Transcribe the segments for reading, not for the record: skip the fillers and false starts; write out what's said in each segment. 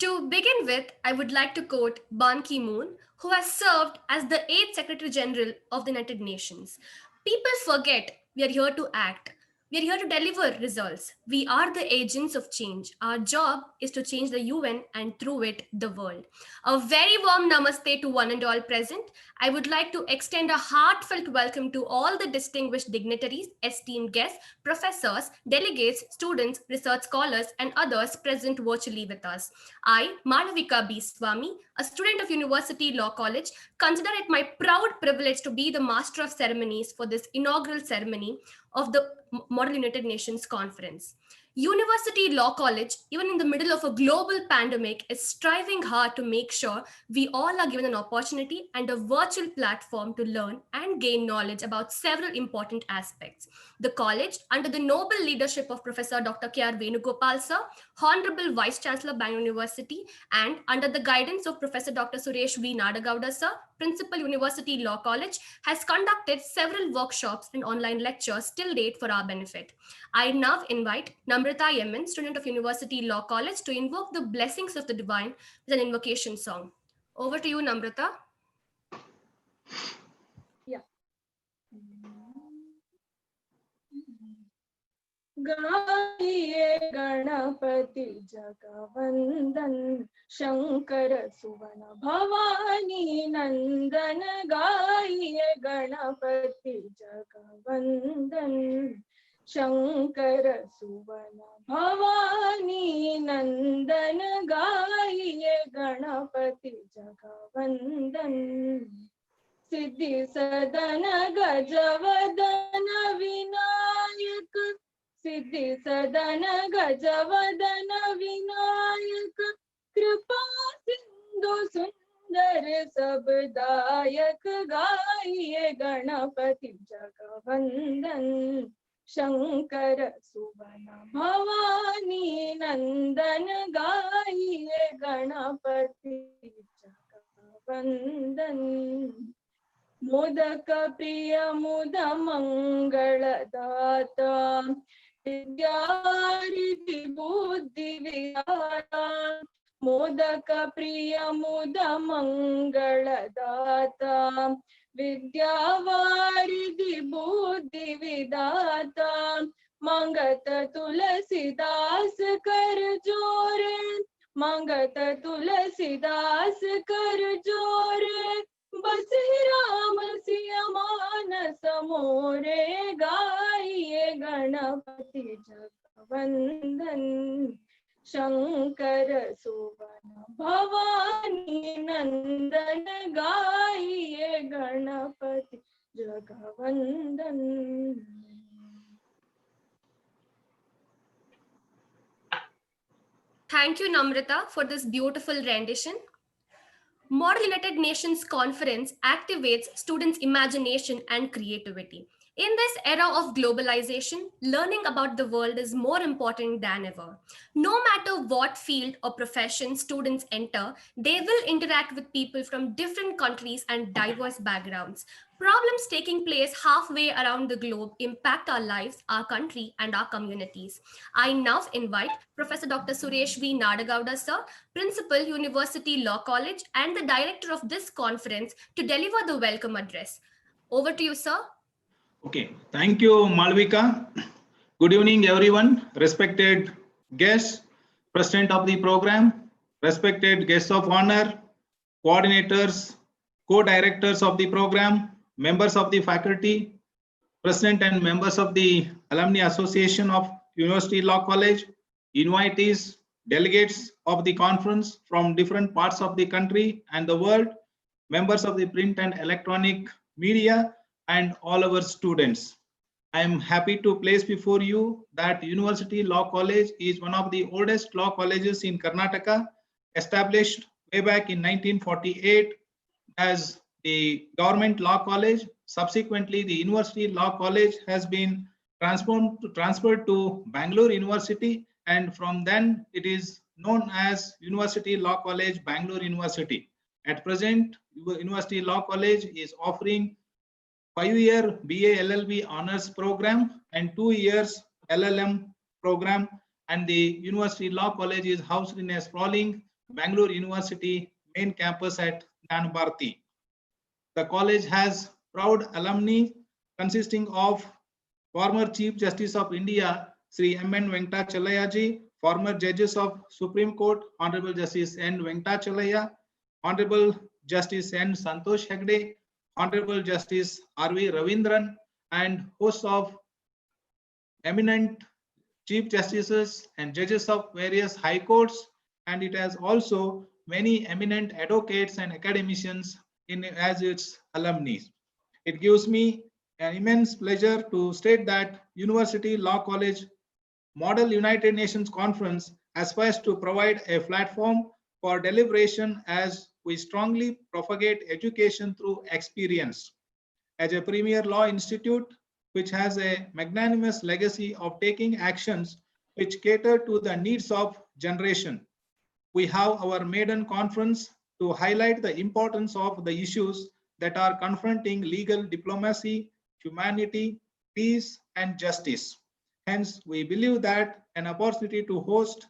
To begin with, I would like to quote Ban Ki-moon, who has served as the 8th Secretary General of the United Nations. People forget we are here to act. We are here to deliver results. We are the agents of change. Our job is to change the UN and through it, the world. A very warm namaste to one and all present. I would like to extend a heartfelt welcome to all the distinguished dignitaries, esteemed guests, professors, delegates, students, research scholars, and others present virtually with us. I, Malavika B. Swami, a student of University Law College, consider it my proud privilege to be the Master of Ceremonies for this inaugural ceremony of the Model United Nations Conference. University Law College, even in the middle of a global pandemic, is striving hard to make sure we all are given an opportunity and a virtual platform to learn and gain knowledge about several important aspects. The college, under the noble leadership of Professor Dr. K.R. Venugopal sir, Honorable Vice Chancellor, Bangalore University, and under the guidance of Professor Dr. Suresh V. Nadagowda sir, Principal University Law College, has conducted several workshops and online lectures till date for our benefit. I now invite Namrata Yemen, student of University Law College, to invoke the blessings of the divine with an invocation song. Over to you, Namrata. Yeah. गाइए गणपति जगवंदन शंकर सुवन भवानी नंदन गाइए गणपति जगवंदन शंकर सुवन भवानी नंदन गाइए गणपति जगवंदन सिद्धि सदन गजवदन विनायक सिद्धि सदन गजवदन विनायक कृपा सिंधु सुंदर सबदायक गाइए गणपति जगवंदन शंकर सुवन भवानी नंदन गाइए गणपति जगवंदन मोदक प्रिय मुद मंगलदाता विद्यारिधि बुद्धि विधाता मोदक प्रिय मुद मंगलदाता विद्यावारिधि बुद्धि विधाता मंगत तुलसीदास कर जोरे मंगत तुलसीदास कर जोरे बस राम सिया मानस मोरे गाइए गणपति जगवंदन शंकर सुवन भवानी नंदन गाइए Ganpati जगवंदन. Thank you, Namrata, for this beautiful rendition. Model United Nations Conference activates students' imagination and creativity. In this era of globalization, learning about the world is more important than ever. No matter what field or profession students enter, they will interact with people from different countries and diverse backgrounds. Problems taking place halfway around the globe impact our lives, our country, and our communities. I now invite Professor Dr. Suresh V. Nadagowda, sir, Principal, University Law College, and the director of this conference to deliver the welcome address. Over to you, sir. Okay, thank you, Malvika. Good evening, everyone. Respected guests, President of the program, respected guests of honor, coordinators, co-directors of the program, members of the faculty, President and members of the Alumni Association of University Law College, invitees, delegates of the conference from different parts of the country and the world, members of the print and electronic media, and all our students. I am happy to place before you that University Law College is one of the oldest law colleges in Karnataka, established way back in 1948 as the government law college. Subsequently, the University Law College has been transferred to Bangalore University, and from then it is known as University Law College, Bangalore University. At present, University Law College is offering 5-year BA LLB honors program and 2 years LLM program, and the University Law College is housed in a sprawling Bangalore University main campus at Nanbharti. The college has proud alumni consisting of former Chief Justice of India, Sri M.N. Venkatachalaya, former judges of Supreme Court, Honorable Justice N. Venkatachalaya, Honorable Justice N. Santosh Hegde, Honorable Justice R.V. Ravindran, and hosts of eminent Chief Justices and judges of various high courts, and it has also many eminent advocates and academicians as its alumni. It gives me an immense pleasure to state that University Law College Model United Nations Conference aspires to provide a platform for deliberation as we strongly propagate education through experience. As a premier law institute, which has a magnanimous legacy of taking actions which cater to the needs of generation, we have our maiden conference to highlight the importance of the issues that are confronting legal diplomacy, humanity, peace, and justice. Hence, we believe that an opportunity to host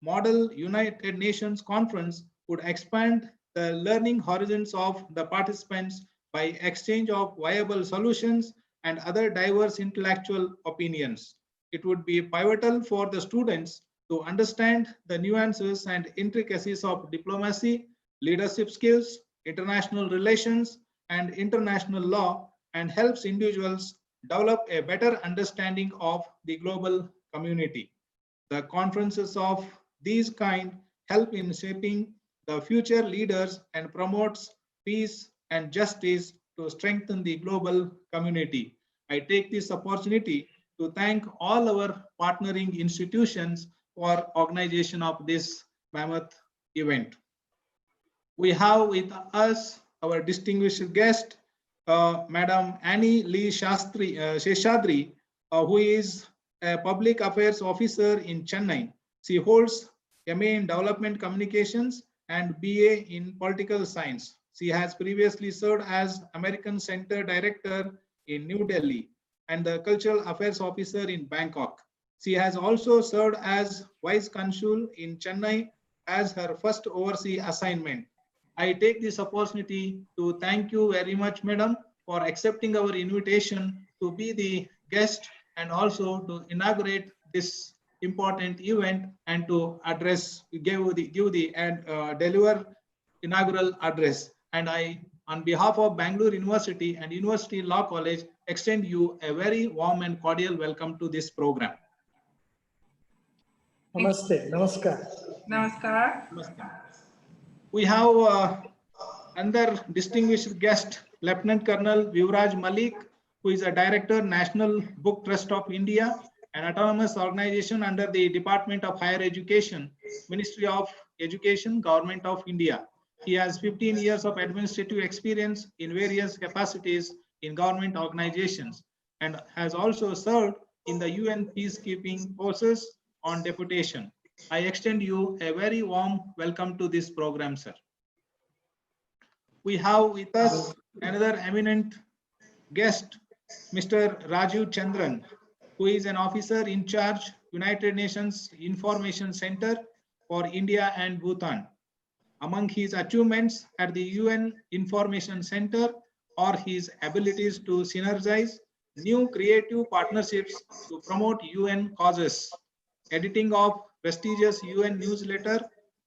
Model United Nations Conference would expand the learning horizons of the participants by exchange of viable solutions and other diverse intellectual opinions. It would be pivotal for the students to understand the nuances and intricacies of diplomacy, leadership skills, international relations, and international law, and helps individuals develop a better understanding of the global community. The conferences of these kind help in shaping the future leaders and promotes peace and justice to strengthen the global community. I take this opportunity to thank all our partnering institutions for organization of this mammoth event. We have with us our distinguished guest, Madam Annie Lee Sheshadri, who is a public affairs officer in Chennai. She holds MA in Development Communications and BA in Political Science. She has previously served as American Center Director in New Delhi and the Cultural Affairs Officer in Bangkok. She has also served as Vice Consul in Chennai as her first overseas assignment. I take this opportunity to thank you very much, Madam, for accepting our invitation to be the guest and also to inaugurate this important event and to address, deliver inaugural address. And I, on behalf of Bangalore University and University Law College, extend you a very warm and cordial welcome to this program. Namaste, namaskar. Namaskar. We have another distinguished guest, Lieutenant Colonel Yuvraj Malik, who is a Director, National Book Trust of India, an autonomous organization under the Department of Higher Education, Ministry of Education, Government of India. He has 15 years of administrative experience in various capacities in government organizations and has also served in the UN peacekeeping forces on deputation. I extend you a very warm welcome to this program, sir. We have with us another eminent guest, Mr. Rajiv Chandran, who is an officer in charge, United Nations Information Center for India and Bhutan. Among his achievements at the UN Information Center are his abilities to synergize new creative partnerships to promote UN causes, editing of prestigious UN newsletter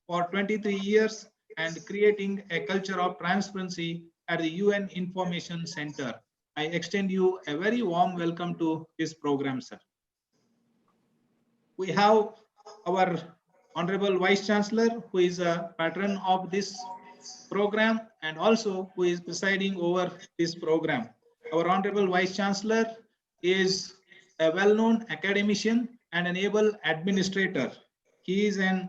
for 23 years, and creating a culture of transparency at the UN Information Center. I extend you a very warm welcome to this program, sir. We have our Honorable Vice Chancellor, who is a patron of this program and also who is presiding over this program. Our Honorable Vice Chancellor is a well-known academician and an able administrator. He is an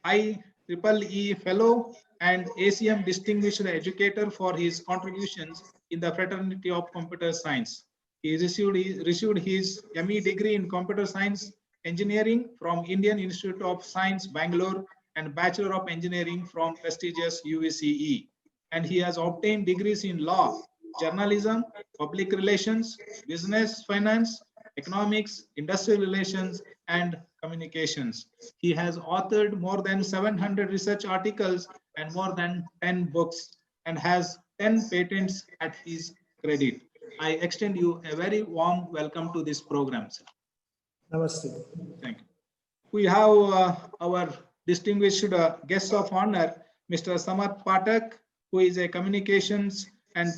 IEEE Fellow and ACM Distinguished Educator for his contributions in the Fraternity of Computer Science. He received his ME degree in Computer Science Engineering from Indian Institute of Science, Bangalore, and Bachelor of Engineering from prestigious UVCE. And he has obtained degrees in law, journalism, public relations, business finance, economics, industrial relations, and communications. He has authored more than 700 research articles and more than 10 books and has 10 patents at his credit. I extend you a very warm welcome to this program, sir. Namaste. Thank you. We have our distinguished guest of honor, Mr. Samarth Pathak, who is a communications and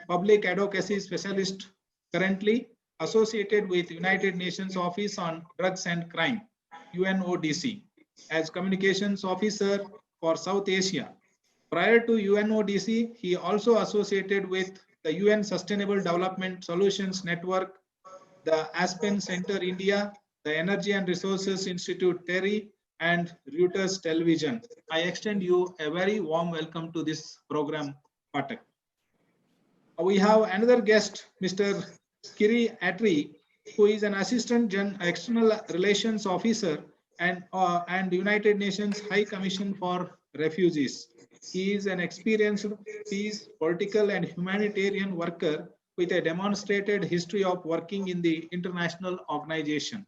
public advocacy specialist currently associated with United Nations Office on Drugs and Crime, UNODC, as communications officer for South Asia. Prior to UNODC, he also associated with the UN Sustainable Development Solutions Network, the Aspen Center India, the Energy and Resources Institute TERI, and Reuters Television. I extend you a very warm welcome to this program, Pathak. We have another guest, Mr. Kiri Atri, who is an Assistant External Relations Officer and United Nations High Commission for Refugees. He is an experienced peace, political, and humanitarian worker with a demonstrated history of working in the international organization.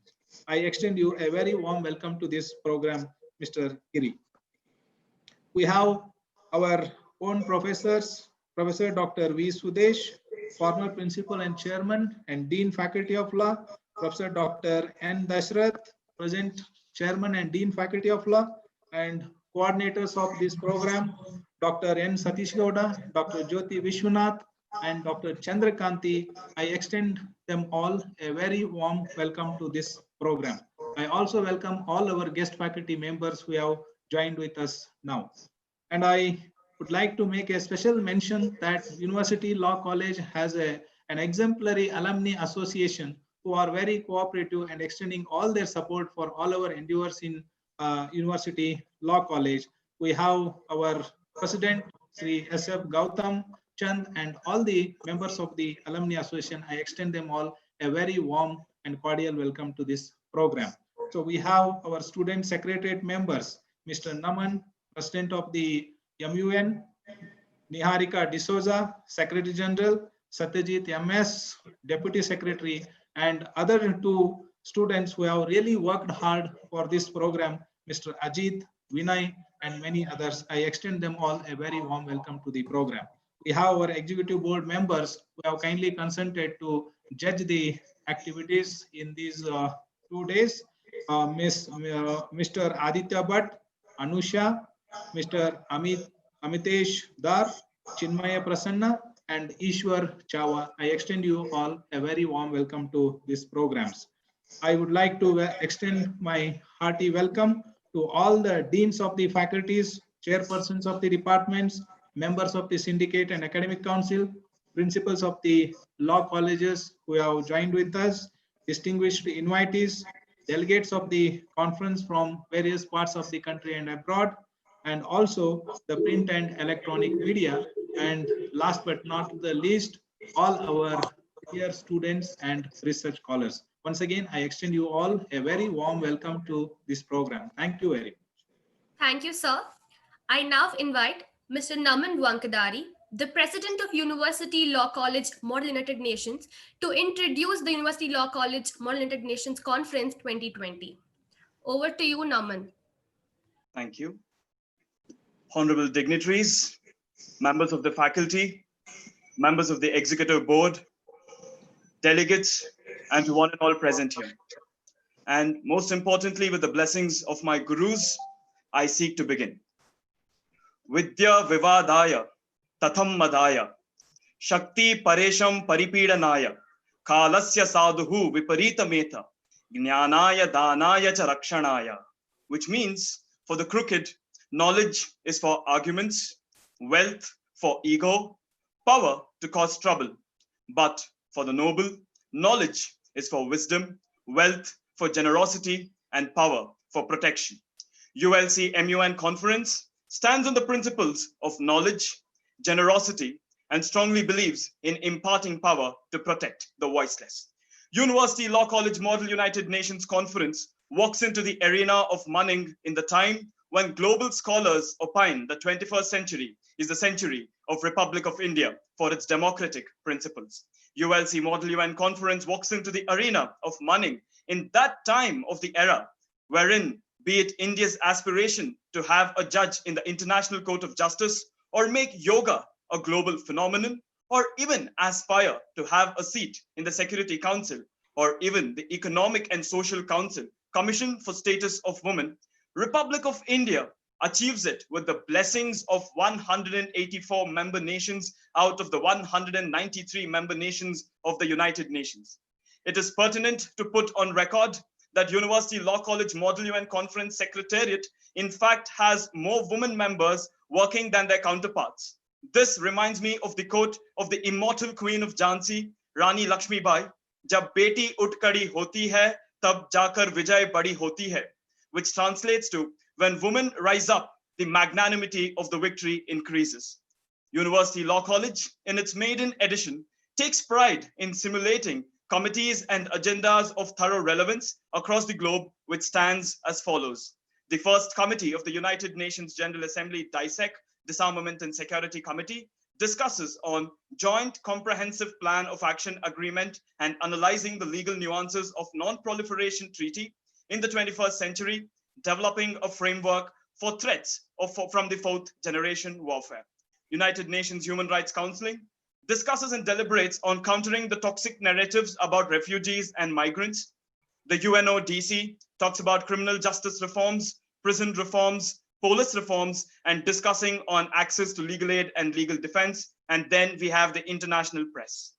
I extend you a very warm welcome to this program, Mr. Kiri. We have our own professors, Professor Dr. V. Sudesh, former Principal and Chairman and Dean Faculty of Law, Professor Dr. N. Dashrath, present Chairman and Dean Faculty of Law, and coordinators of this program, Dr. N. Satish Gowda, Dr. Jyoti Vishwanath, and Dr. Chandrakanti. I extend them all a very warm welcome to this program. I also welcome all our guest faculty members who have joined with us now. And I would like to make a special mention that University Law College has an exemplary alumni association who are very cooperative and extending all their support for all our endeavors in University Law College. We have our President, Sri S.F. Gautam Chand, and all the members of the Alumni Association. I extend them all a very warm and cordial welcome to this program. So we have our student secretariat members, Mr. Naman, President of the MUN, Niharika D'Souza, Secretary General, Satyajit MS, Deputy Secretary, and other two students who have really worked hard for this program, Mr. Ajit, Vinay, and many others. I extend them all a very warm welcome to the program. We have our executive board members who have kindly consented to judge the activities in these 2 days. Mr. Aditya Bhatt, Anusha, Mr. Amitesh Dar, Chinmaya Prasanna, and Ishwar Chava. I extend you all a very warm welcome to these programs. I would like to extend my hearty welcome to all the deans of the faculties, chairpersons of the departments, members of the syndicate and academic council, principals of the law colleges who have joined with us, distinguished invitees, delegates of the conference from various parts of the country and abroad, and also the print and electronic media, and last but not the least, all our dear students and research scholars. Once again, I extend you all a very warm welcome to this program. Thank you very much. Thank you, sir. I now invite Mr. Naman Wankadari, the President of University Law College Model United Nations, to introduce the University Law College Model United Nations Conference 2020. Over to you, Naman. Thank you. Honorable dignitaries, members of the faculty, members of the executive board, delegates, and to one and all present here. And most importantly, with the blessings of my gurus, I seek to begin. Vidya Vivadaya, Tatham Madaya, Shakti Paresham Paripidanaya, Kalasya Sadhu Viparita Meta, Jnanaya Danaya Cha Rakshanaya, which means for the crooked, knowledge is for arguments, wealth for ego, power to cause trouble. But for the noble, knowledge is for wisdom, wealth for generosity, and power for protection. ULC MUN Conference stands on the principles of knowledge, generosity, and strongly believes in imparting power to protect the voiceless. University Law College Model United Nations Conference walks into the arena of Manning in the time when global scholars opine the 21st century is the century of Republic of India for its democratic principles. ULC Model UN Conference walks into the arena of Manning in that time of the era, wherein, be it India's aspiration to have a judge in the International Court of Justice, or make yoga a global phenomenon, or even aspire to have a seat in the Security Council, or even the Economic and Social Council, Commission for Status of Women, Republic of India achieves it with the blessings of 184 member nations out of the 193 member nations of the United Nations. It is pertinent to put on record that University Law College Model UN Conference Secretariat, in fact, has more women members working than their counterparts. This reminds me of the quote of the immortal Queen of Jhansi, Rani Lakshmibai, "Jab beti ut kadi hoti hai, tab jakar vijay badi hoti hai," which translates to, when women rise up, the magnanimity of the victory increases. University Law College, in its maiden edition, takes pride in simulating committees and agendas of thorough relevance across the globe, which stands as follows. The first committee of the United Nations General Assembly, DISEC, Disarmament and Security Committee, discusses on Joint Comprehensive Plan of Action Agreement and analyzing the legal nuances of Non-Proliferation Treaty in the 21st century, developing a framework for threats from the fourth generation warfare. United Nations Human Rights Council discusses and deliberates on countering the toxic narratives about refugees and migrants. The UNODC talks about criminal justice reforms, prison reforms, police reforms, and discussing on access to legal aid and legal defense. And then we have the international press.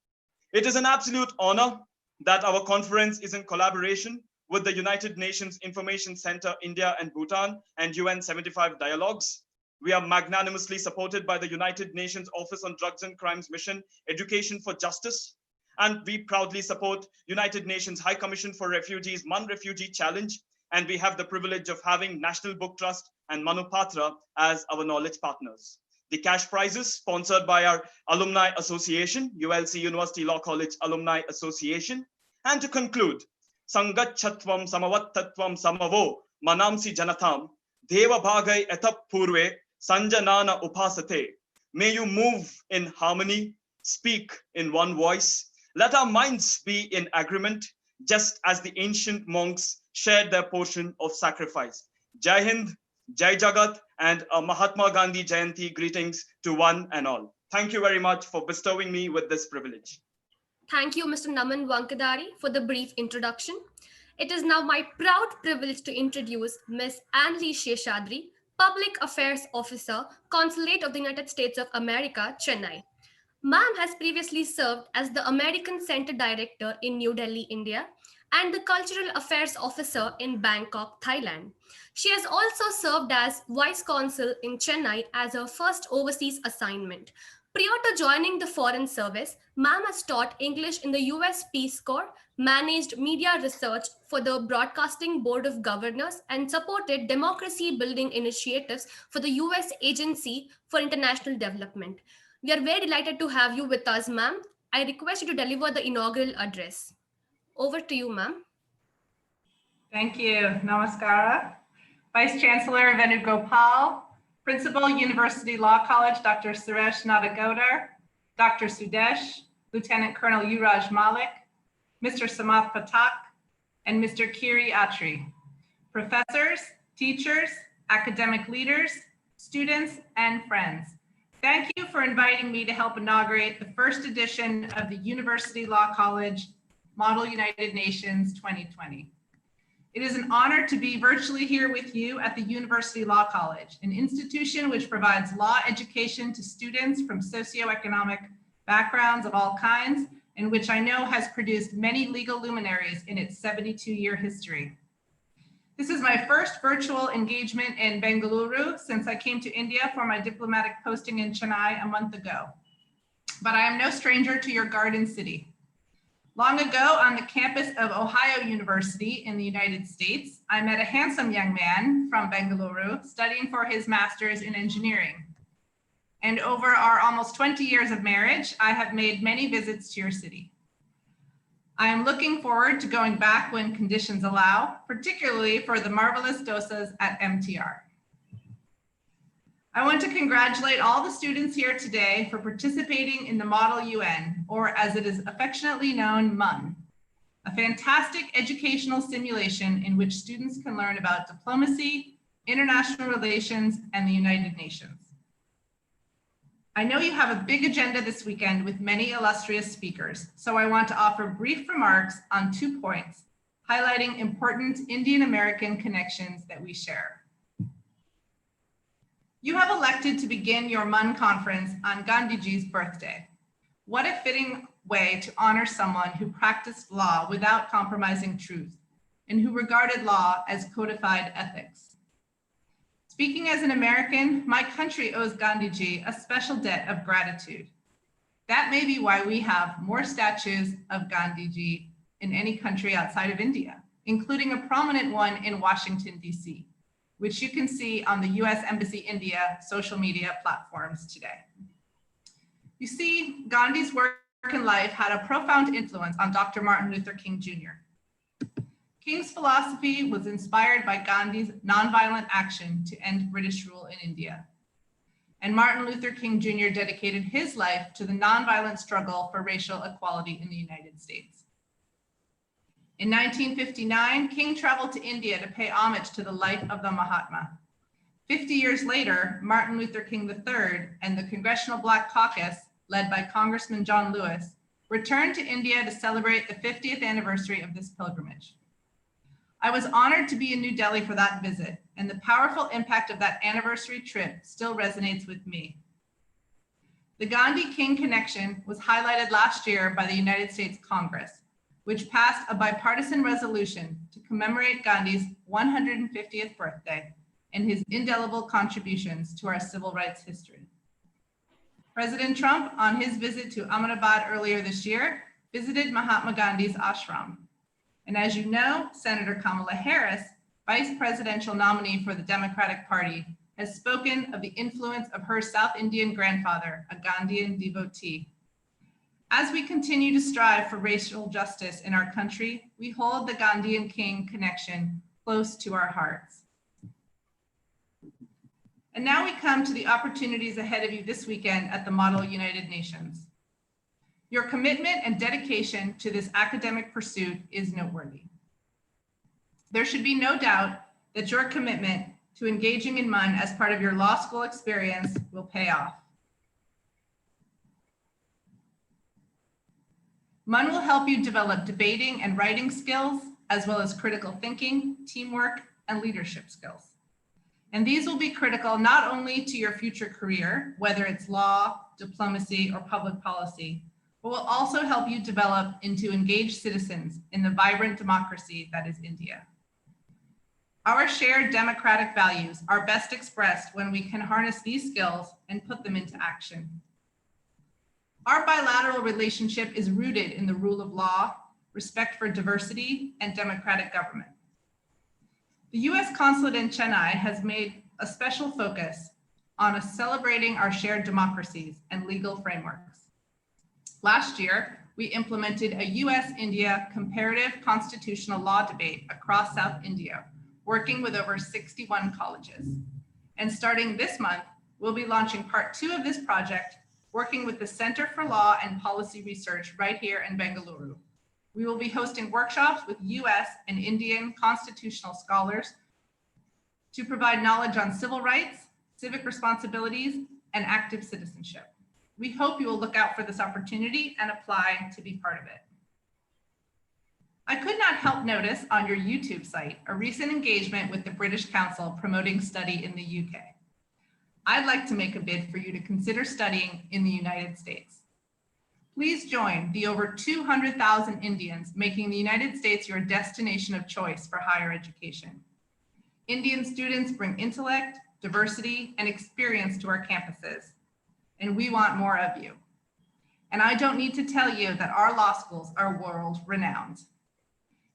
It is an absolute honor that our conference is in collaboration with the United Nations Information Center, India and Bhutan, and UN 75 Dialogues. We are magnanimously supported by the United Nations Office on Drugs and Crimes Mission, Education for Justice. And we proudly support United Nations High Commission for Refugees, MUN Refugee Challenge. And we have the privilege of having National Book Trust and Manu Patra as our knowledge partners. The cash prizes sponsored by our Alumni Association, ULC University Law College Alumni Association. And to conclude, Sangachatvam Samavattatvam Samavo Manamsi Janatham Deva Bhagai Etap Purve Sanjanana Upasate. May you move in harmony, speak in one voice. Let our minds be in agreement, just as the ancient monks shared their portion of sacrifice. Jai Hind, Jai Jagat, and a Mahatma Gandhi Jayanti greetings to one and all. Thank you very much for bestowing me with this privilege. Thank you, Mr. Naman Wankadari, for the brief introduction. It is now my proud privilege to introduce Ms. Anne-Lee Sheshadri, Public Affairs Officer, Consulate of the United States of America, Chennai. Ma'am has previously served as the American Center Director in New Delhi, India, and the Cultural Affairs Officer in Bangkok, Thailand. She has also served as Vice Consul in Chennai as her first overseas assignment. Prior to joining the Foreign Service, Ma'am has taught English in the US Peace Corps, managed media research for the Broadcasting Board of Governors, and supported democracy building initiatives for the US Agency for International Development. We are very delighted to have you with us, ma'am. I request you to deliver the inaugural address. Over to you, ma'am. Thank you. Namaskara. Vice Chancellor Venugopal, Principal University Law College, Dr. Suresh Nadagodar, Dr. Sudesh, Lieutenant Colonel Yuvraj Malik, Mr. Samath Patak, and Mr. Kiri Atri, professors, teachers, academic leaders, students, and friends. Thank you for inviting me to help inaugurate the first edition of the University Law College Model United Nations 2020. It is an honor to be virtually here with you at the University Law College, an institution which provides law education to students from socioeconomic backgrounds of all kinds, and which I know has produced many legal luminaries in its 72-year history. This is my first virtual engagement in Bengaluru since I came to India for my diplomatic posting in Chennai a month ago. But I am no stranger to your garden city. Long ago, on the campus of Ohio University in the United States, I met a handsome young man from Bengaluru studying for his master's in engineering. And over our almost 20 years of marriage, I have made many visits to your city. I am looking forward to going back when conditions allow, particularly for the marvelous dosas at MTR. I want to congratulate all the students here today for participating in the Model UN, or as it is affectionately known, MUN, a fantastic educational simulation in which students can learn about diplomacy, international relations, and the United Nations. I know you have a big agenda this weekend with many illustrious speakers, so I want to offer brief remarks on 2 points, highlighting important Indian-American connections that we share. You have elected to begin your MUN conference on Gandhiji's birthday. What a fitting way to honor someone who practiced law without compromising truth and who regarded law as codified ethics. Speaking as an American, my country owes Gandhiji a special debt of gratitude. That may be why we have more statues of Gandhiji in any country outside of India, including a prominent one in Washington, D.C., which you can see on the US Embassy India social media platforms today. You see, Gandhi's work and life had a profound influence on Dr. Martin Luther King Jr. King's philosophy was inspired by Gandhi's nonviolent action to end British rule in India. And Martin Luther King Jr. dedicated his life to the nonviolent struggle for racial equality in the United States. In 1959, King traveled to India to pay homage to the life of the Mahatma. 50 years later, Martin Luther King III and the Congressional Black Caucus, led by Congressman John Lewis, returned to India to celebrate the 50th anniversary of this pilgrimage. I was honored to be in New Delhi for that visit, and the powerful impact of that anniversary trip still resonates with me. The Gandhi-King connection was highlighted last year by the United States Congress, which passed a bipartisan resolution to commemorate Gandhi's 150th birthday and his indelible contributions to our civil rights history. President Trump, on his visit to Ahmedabad earlier this year, visited Mahatma Gandhi's ashram. And as you know, Senator Kamala Harris, vice presidential nominee for the Democratic Party, has spoken of the influence of her South Indian grandfather, a Gandhian devotee. As we continue to strive for racial justice in our country, we hold the Gandhian King connection close to our hearts. And now we come to the opportunities ahead of you this weekend at the Model United Nations. Your commitment and dedication to this academic pursuit is noteworthy. There should be no doubt that your commitment to engaging in MUN as part of your law school experience will pay off. MUN will help you develop debating and writing skills, as well as critical thinking, teamwork, and leadership skills. And these will be critical not only to your future career, whether it's law, diplomacy, or public policy, but will also help you develop into engaged citizens in the vibrant democracy that is India. Our shared democratic values are best expressed when we can harness these skills and put them into action. Our bilateral relationship is rooted in the rule of law, respect for diversity, and democratic government. The US Consulate in Chennai has made a special focus on celebrating our shared democracies and legal frameworks. Last year, we implemented a US-India comparative constitutional law debate across South India, working with over 61 colleges. And starting this month, we'll be launching part 2 of this project, working with the Center for Law and Policy Research right here in Bengaluru. We will be hosting workshops with US and Indian constitutional scholars to provide knowledge on civil rights, civic responsibilities, and active citizenship. We hope you will look out for this opportunity and apply to be part of it. I could not help notice on your YouTube site a recent engagement with the British Council promoting study in the UK. I'd like to make a bid for you to consider studying in the United States. Please join the over 200,000 Indians making the United States your destination of choice for higher education. Indian students bring intellect, diversity, and experience to our campuses, and we want more of you. And I don't need to tell you that our law schools are world-renowned.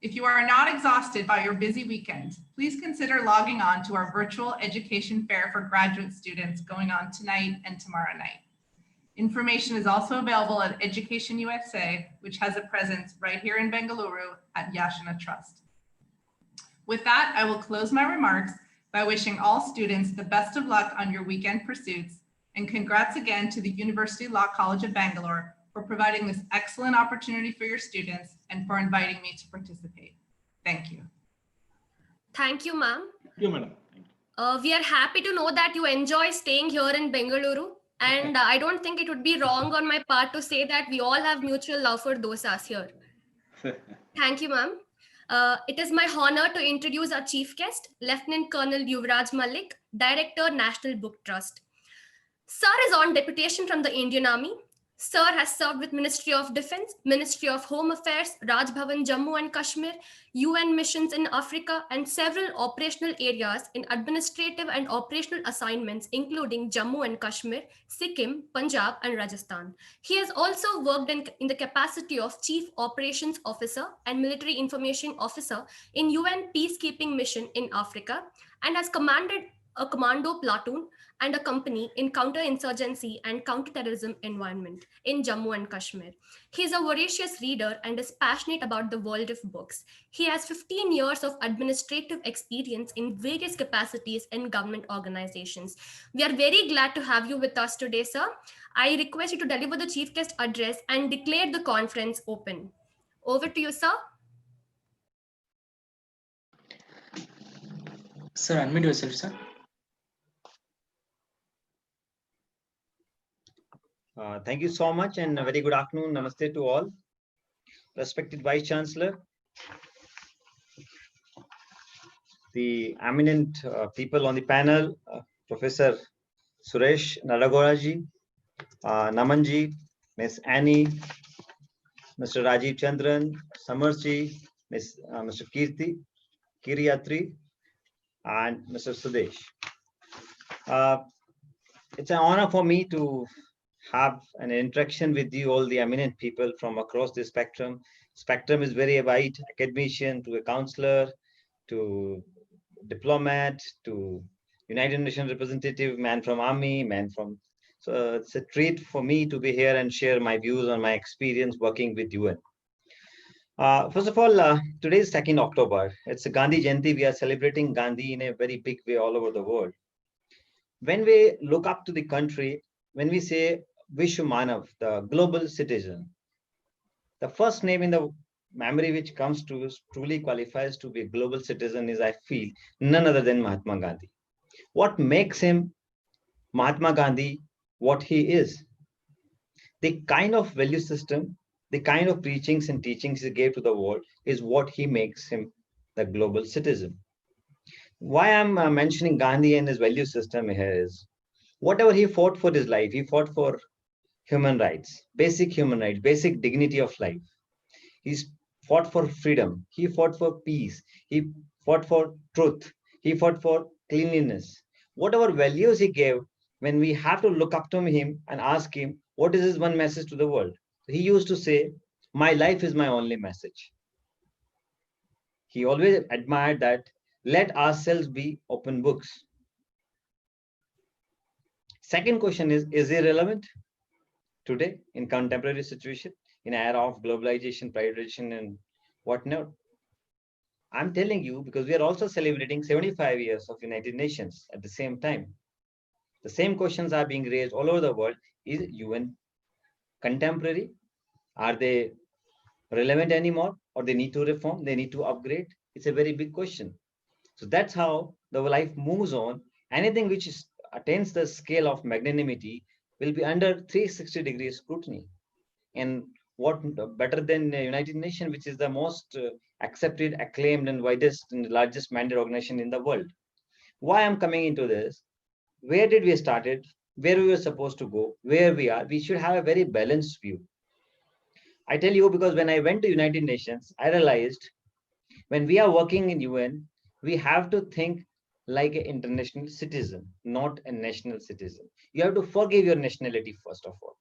If you are not exhausted by your busy weekend, please consider logging on to our virtual education fair for graduate students going on tonight and tomorrow night. Information is also available at Education USA, which has a presence right here in Bengaluru at Yashina Trust. With that, I will close my remarks by wishing all students the best of luck on your weekend pursuits, and congrats again to the University Law College of Bangalore for providing this excellent opportunity for your students and for inviting me to participate. Thank you. Thank you, ma'am. Thank you, madam. Thank you. We are happy to know that you enjoy staying here in Bengaluru. And I don't think it would be wrong on my part to say that we all have mutual love for dosas here. Thank you, ma'am. It is my honor to introduce our chief guest, Lieutenant Colonel Yuvraj Malik, Director, National Book Trust. Sir is on deputation from the Indian Army. Sir has served with Ministry of Defense, Ministry of Home Affairs, Raj Bhavan, Jammu and Kashmir, UN missions in Africa, and several operational areas in administrative and operational assignments, including Jammu and Kashmir, Sikkim, Punjab, and Rajasthan. He has also worked in the capacity of Chief Operations Officer and Military Information Officer in UN Peacekeeping Mission in Africa, and has commanded a commando platoon and a company in counterinsurgency and counterterrorism environment in Jammu and Kashmir. He is a voracious reader and is passionate about the world of books. He has 15 years of administrative experience in various capacities in government organizations. We are very glad to have you with us today, sir. I request you to deliver the chief guest address and declare the conference open. Over to you, sir. Sir, unmute yourself, sir. Thank you so much and a very good afternoon. Namaste to all. Respected Vice Chancellor, the eminent people on the panel, Professor Suresh Naragoraji, Namanji, Ms. Annie, Mr. Rajiv Chandran, Samarji, Mr. Kiriyatri, and Mr. Sudesh. It's an honor for me to have an interaction with you, all the eminent people from across the spectrum. Spectrum is very wide, academician to a counselor, to diplomat, to United Nations representative, man from army, man from... So it's a treat for me to be here and share my views on my experience working with UN. First of all, today is 2nd October. It's a Gandhi Jayanti. We are celebrating Gandhi in a very big way all over the world. When we look up to the country, when we say Vishwa Manav, the global citizen, the first name in the memory which comes to us truly qualifies to be a global citizen is, I feel, none other than Mahatma Gandhi. What makes him Mahatma Gandhi what he is? The kind of value system, the kind of preachings and teachings he gave to the world is what he makes him the global citizen. Why I'm mentioning Gandhi and his value system here is, whatever he fought for his life, he fought for human rights, basic dignity of life. He's fought for freedom. He fought for peace. He fought for truth. He fought for cleanliness. Whatever values he gave, when we have to look up to him and ask him, what is his one message to the world? He used to say, my life is my only message. He always admired that, let ourselves be open books. Second question is he relevant today in contemporary situation, in an era of globalization, privatization, and whatnot? I'm telling you because we are also celebrating 75 years of United Nations at the same time. The same questions are being raised all over the world. Is UN contemporary? Are they relevant anymore? Or they need to reform? They need to upgrade? It's a very big question. So that's how the life moves on. Anything which attains the scale of magnanimity will be under 360-degree scrutiny. And what better than the United Nations, which is the most accepted, acclaimed, and widest and largest mandate organization in the world. Why I'm coming into this? Where did we started? Where we were supposed to go? Where we are? We should have a very balanced view. I tell you, because when I went to United Nations, I realized when we are working in UN, we have to think like an international citizen, not a national citizen. You have to forgive your nationality, first of all.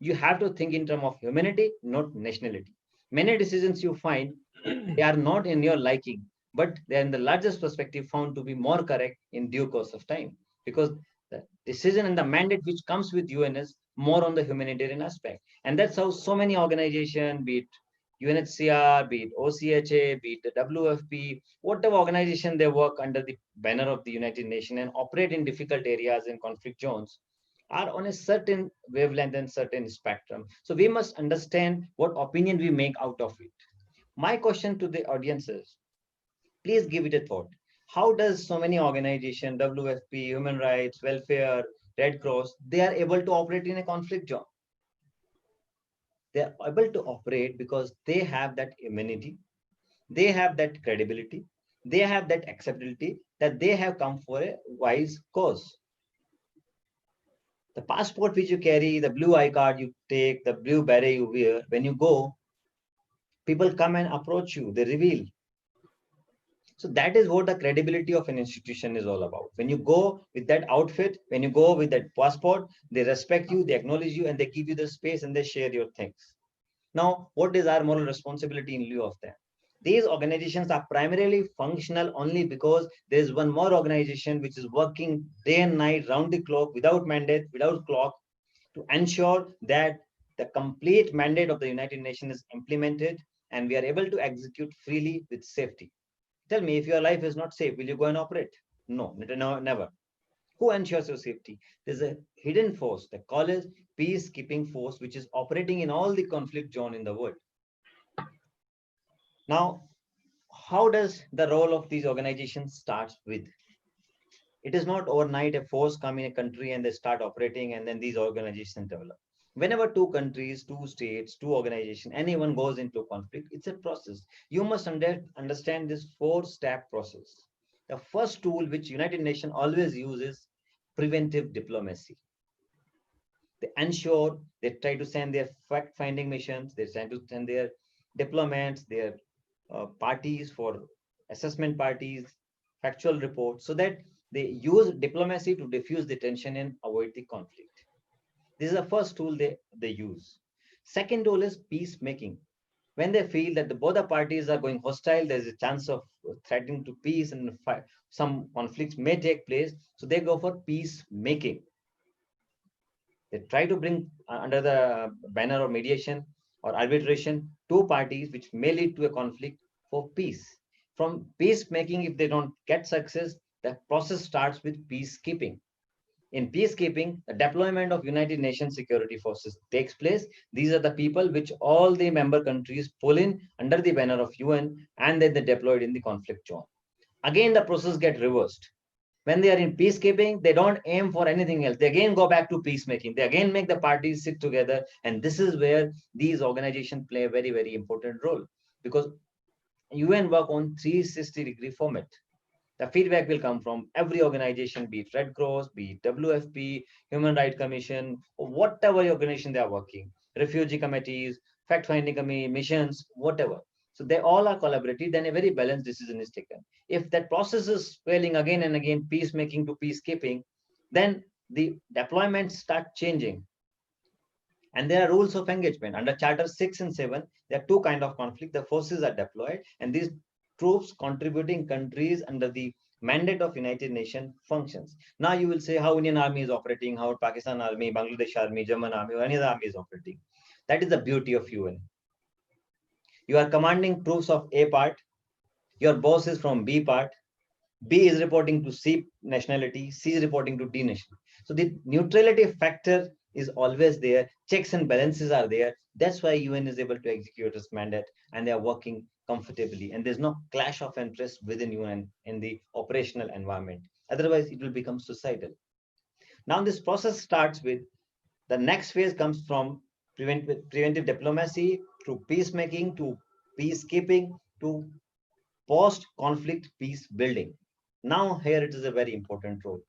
You have to think in terms of humanity, not nationality. Many decisions you find, they are not in your liking, but they are in the largest perspective found to be more correct in due course of time. Because the decision and the mandate which comes with UN is more on the humanitarian aspect. And that's how so many organizations, be it UNHCR, be it OCHA, be it the WFP, whatever organization they work under the banner of the United Nations and operate in difficult areas and conflict zones, are on a certain wavelength and certain spectrum. So we must understand what opinion we make out of it. My question to the audience is, please give it a thought. How does so many organizations, WFP, human rights, welfare, Red Cross, they are able to operate in a conflict zone? They are able to operate because they have that immunity, they have that credibility, they have that acceptability that they have come for a wise cause. The passport which you carry, the blue eye card you take, the blue beret you wear, when you go, people come and approach you, they reveal. So that is what the credibility of an institution is all about. When you go with that outfit, when you go with that passport, they respect you, they acknowledge you, and they give you the space and they share your things. Now, what is our moral responsibility in lieu of that? These organizations are primarily functional only because there is one more organization which is working day and night, round the clock, without mandate, without clock, to ensure that the complete mandate of the United Nations is implemented and we are able to execute freely with safety. Tell me, if your life is not safe, will you go and operate? No, never. Who ensures your safety? There's a hidden force, the college peacekeeping force, which is operating in all the conflict zone in the world. Now, how does the role of these organizations start with? It is not overnight a force come in a country and they start operating and then these organizations develop. Whenever two countries, two states, two organizations, anyone goes into conflict, it's a process. You must understand this four-step process. The first tool which United Nations always uses, preventive diplomacy. They ensure, they try to send their fact-finding missions, they try to send their diplomats, their parties for assessment parties, factual reports, so that they use diplomacy to diffuse the tension and avoid the conflict. This is the first tool they use. Second tool is peacemaking. When they feel that both the parties are going hostile, there's a chance of threatening to peace and some conflicts may take place. So they go for peacemaking. They try to bring under the banner of mediation or arbitration two parties which may lead to a conflict for peace. From peacemaking, if they don't get success, the process starts with peacekeeping. In peacekeeping, the deployment of United Nations security forces takes place. These are the people which all the member countries pull in under the banner of UN and then they're deployed in the conflict zone. Again, the process gets reversed. When they are in peacekeeping, they don't aim for anything else. They again go back to peacemaking. They again make the parties sit together. And this is where these organizations play a very, very important role because UN work on 360-degree format. The feedback will come from every organization, be it Red Cross, be it WFP, Human Rights Commission, or whatever organization they are working, refugee committees, fact-finding committee, missions, whatever. So they all are collaborative, then a very balanced decision is taken. If that process is failing again and again, peacemaking to peacekeeping, then the deployments start changing. And there are rules of engagement. Under Charter 6 and 7, there are two kinds of conflict. The forces are deployed and these troops contributing countries under the mandate of United Nations functions. Now you will say how Indian Army is operating, how Pakistan Army, Bangladesh Army, German Army, or any other army is operating. That is the beauty of UN. You are commanding troops of A part, your boss is from B part, B is reporting to C nationality, C is reporting to D nationality. So the neutrality factor is always there, checks and balances are there. That's why UN is able to execute its mandate and they are working comfortably and there's no clash of interest within UN in the operational environment. Otherwise, it will become suicidal. Now this process starts with the next phase comes from preventive diplomacy to peacemaking to peacekeeping to post-conflict peace building. Now here it is a very important role.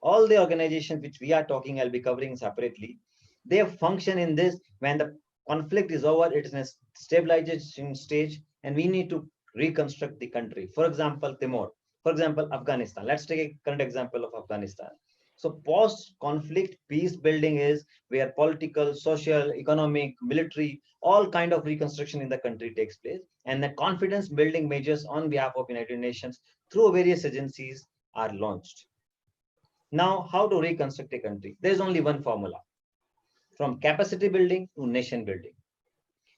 All the organizations which we are talking, I'll be covering separately, they function in this when the conflict is over, it is in a stabilization stage and we need to reconstruct the country. For example, Timor, for example, Afghanistan. Let's take a current example of Afghanistan. So post-conflict peace building is where political, social, economic, military, all kind of reconstruction in the country takes place. And the confidence building measures on behalf of United Nations through various agencies are launched. Now, how to reconstruct a country? There's only one formula. From capacity building to nation building.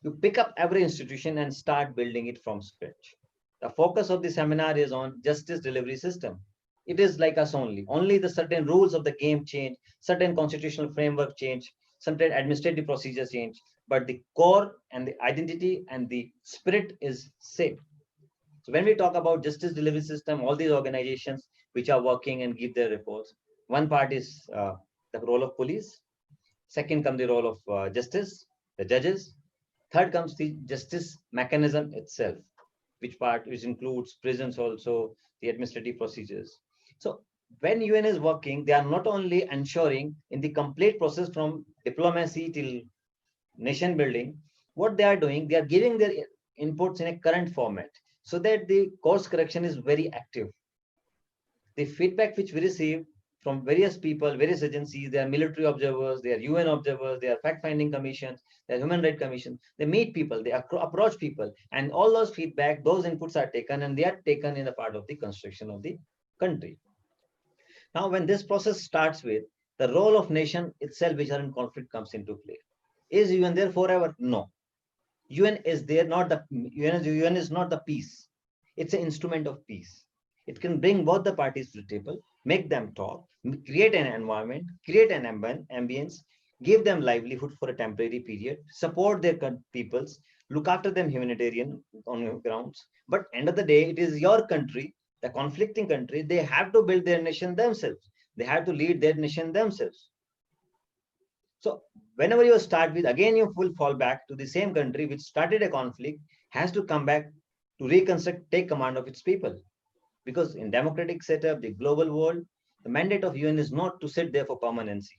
You pick up every institution and start building it from scratch. The focus of the seminar is on justice delivery system. It is like us only. Only the certain rules of the game change, certain constitutional framework change, certain administrative procedures change, but the core and the identity and the spirit is same. So when we talk about justice delivery system, all these organizations which are working and give their reports, one part is the role of police. Second comes the role of justice, the judges. Third comes the justice mechanism itself, which includes prisons also, the administrative procedures. So when UN is working, they are not only ensuring in the complete process from diplomacy till nation building, what they are doing, they are giving their inputs in a current format so that the course correction is very active. The feedback which we receive from various people, various agencies, they are military observers, they are UN observers, they are fact-finding commissions, they are human rights commissions. They meet people, they approach people, and all those feedback, those inputs are taken, and they are taken in a part of the construction of the country. Now, when this process starts with the role of nation itself, which are in conflict, comes into play. Is UN there forever? No. UN is there, not the UN is not the peace. It's an instrument of peace. It can bring both the parties to the table, make them talk, create an environment, create an ambience, give them livelihood for a temporary period, support their peoples, look after them humanitarian on grounds. But end of the day, it is your country, the conflicting country, they have to build their nation themselves. They have to lead their nation themselves. So whenever you start with, again, you will fall back to the same country which started a conflict, has to come back to reconstruct, take command of its people. Because in democratic setup, the global world, the mandate of UN is not to sit there for permanency.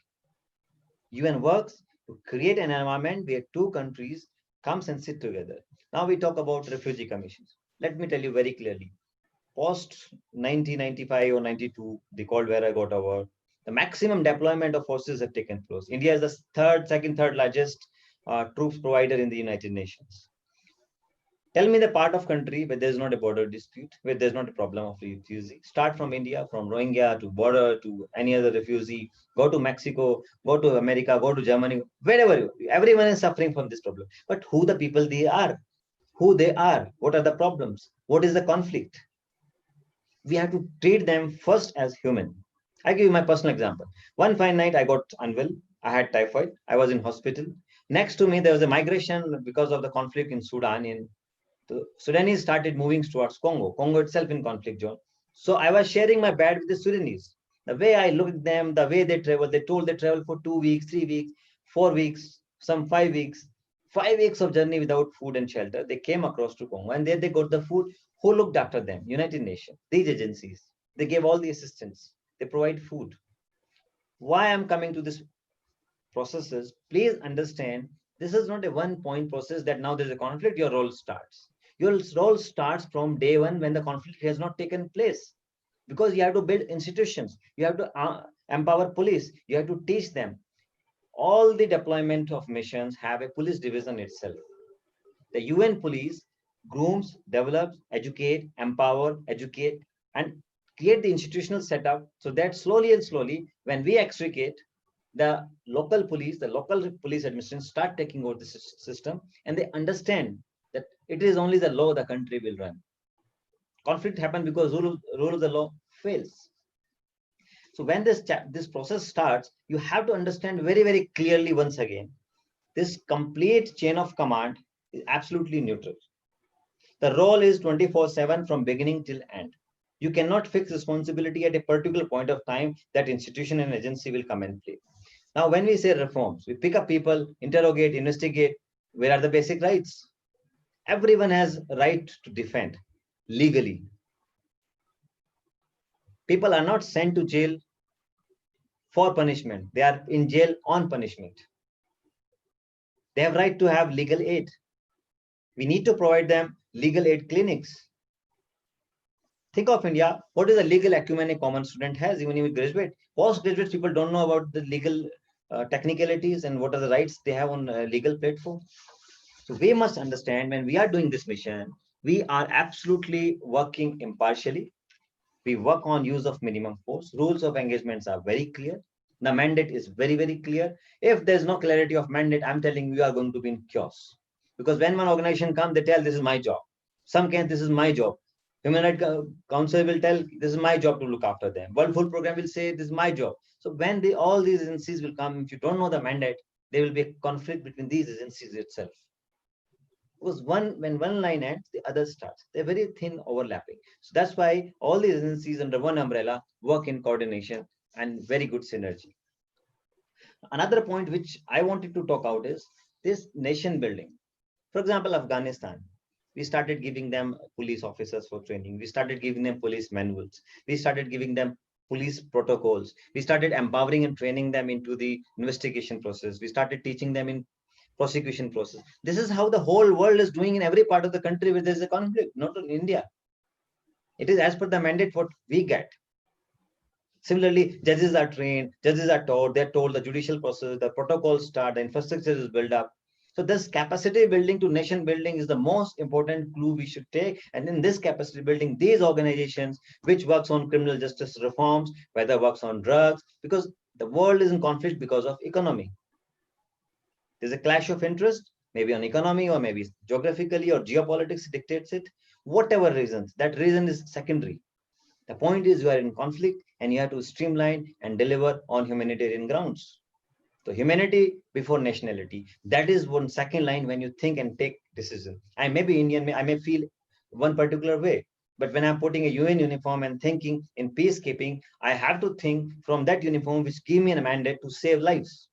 UN works to create an environment where two countries comes and sit together. Now we talk about refugee commissions. Let me tell you very clearly. Post 1995 or 92, the Cold War got over. The maximum deployment of forces have taken place. India is the third largest troops provider in the United Nations. Tell me the part of country where there's not a border dispute, where there's not a problem of refugee. Start from India, from Rohingya to border to any other refugee. Go to Mexico, go to America, go to Germany, wherever. Everyone is suffering from this problem. But who the people they are? Who they are? What are the problems? What is the conflict? We have to treat them first as human. I give you my personal example. One fine night, I got unwell. I had typhoid. I was in hospital. Next to me, there was a migration because of the conflict in Sudan. The Sudanese started moving towards Congo. Congo itself in conflict zone. So I was sharing my bed with the Sudanese. The way I looked at them, the way they travel, they told they travel for 2 weeks, 3 weeks, 4 weeks, some 5 weeks. 5 weeks of journey without food and shelter. They came across to Congo and there they got the food. Who looked after them? United Nations, these agencies. They gave all the assistance. They provide food. Why I'm coming to this processes, please understand, this is not a one-point process that now there's a conflict, your role starts. Your role starts from day one when the conflict has not taken place. Because you have to build institutions, you have to empower police, you have to teach them. All the deployment of missions have a police division itself. The UN police grooms, develops, educate, empower, educate, and create the institutional setup so that slowly and slowly, when we extricate, the local police administration start taking over the system, and they understand that it is only the law the country will run. Conflict happens because rule of the law fails. So when this process starts, you have to understand very, very clearly once again, this complete chain of command is absolutely neutral. The role is 24/7 from beginning till end. You cannot fix responsibility at a particular point of time that institution and agency will come and play. Now, when we say reforms, we pick up people, interrogate, investigate. Where are the basic rights? Everyone has a right to defend legally. People are not sent to jail for punishment. They are in jail on punishment. They have right to have legal aid. We need to provide them legal aid clinics. Think of India. What is the legal acumen a common student has, even if you graduate? Postgraduate people don't know about the legal technicalities and what are the rights they have on a legal platform. So we must understand when we are doing this mission, we are absolutely working impartially. We work on use of minimum force. Rules of engagements are very clear. The mandate is very, very clear. If there's no clarity of mandate, I'm telling you, are going to be in chaos. Because when one organization comes, they tell this is my job. Some can, this is my job. Human Rights Council will tell this is my job to look after them. World Food Program will say this is my job. So when all these agencies will come, if you don't know the mandate, there will be a conflict between these agencies itself. Because when one line ends, the other starts. They're very thin overlapping. So that's why all these agencies under one umbrella work in coordination and very good synergy. Another point which I wanted to talk out is this nation building. For example, Afghanistan, we started giving them police officers for training. We started giving them police manuals. We started giving them police protocols. We started empowering and training them into the investigation process. We started teaching them in prosecution process. This is how the whole world is doing in every part of the country where there's a conflict, not in India. It is as per the mandate what we get. Similarly, judges are trained, judges are taught, they're told the judicial process, the protocols start, the infrastructure is built up. So this capacity building to nation building is the most important clue we should take. And in this capacity building, these organizations which works on criminal justice reforms, whether works on drugs, because the world is in conflict because of economy. There's a clash of interest, maybe on economy or maybe geographically or geopolitics dictates it. Whatever reasons, that reason is secondary. The point is you are in conflict and you have to streamline and deliver on humanitarian grounds. So humanity before nationality. That is one second line when you think and take decision. I may be Indian, I may feel one particular way, but when I'm putting a UN uniform and thinking in peacekeeping, I have to think from that uniform which give me a mandate to save lives.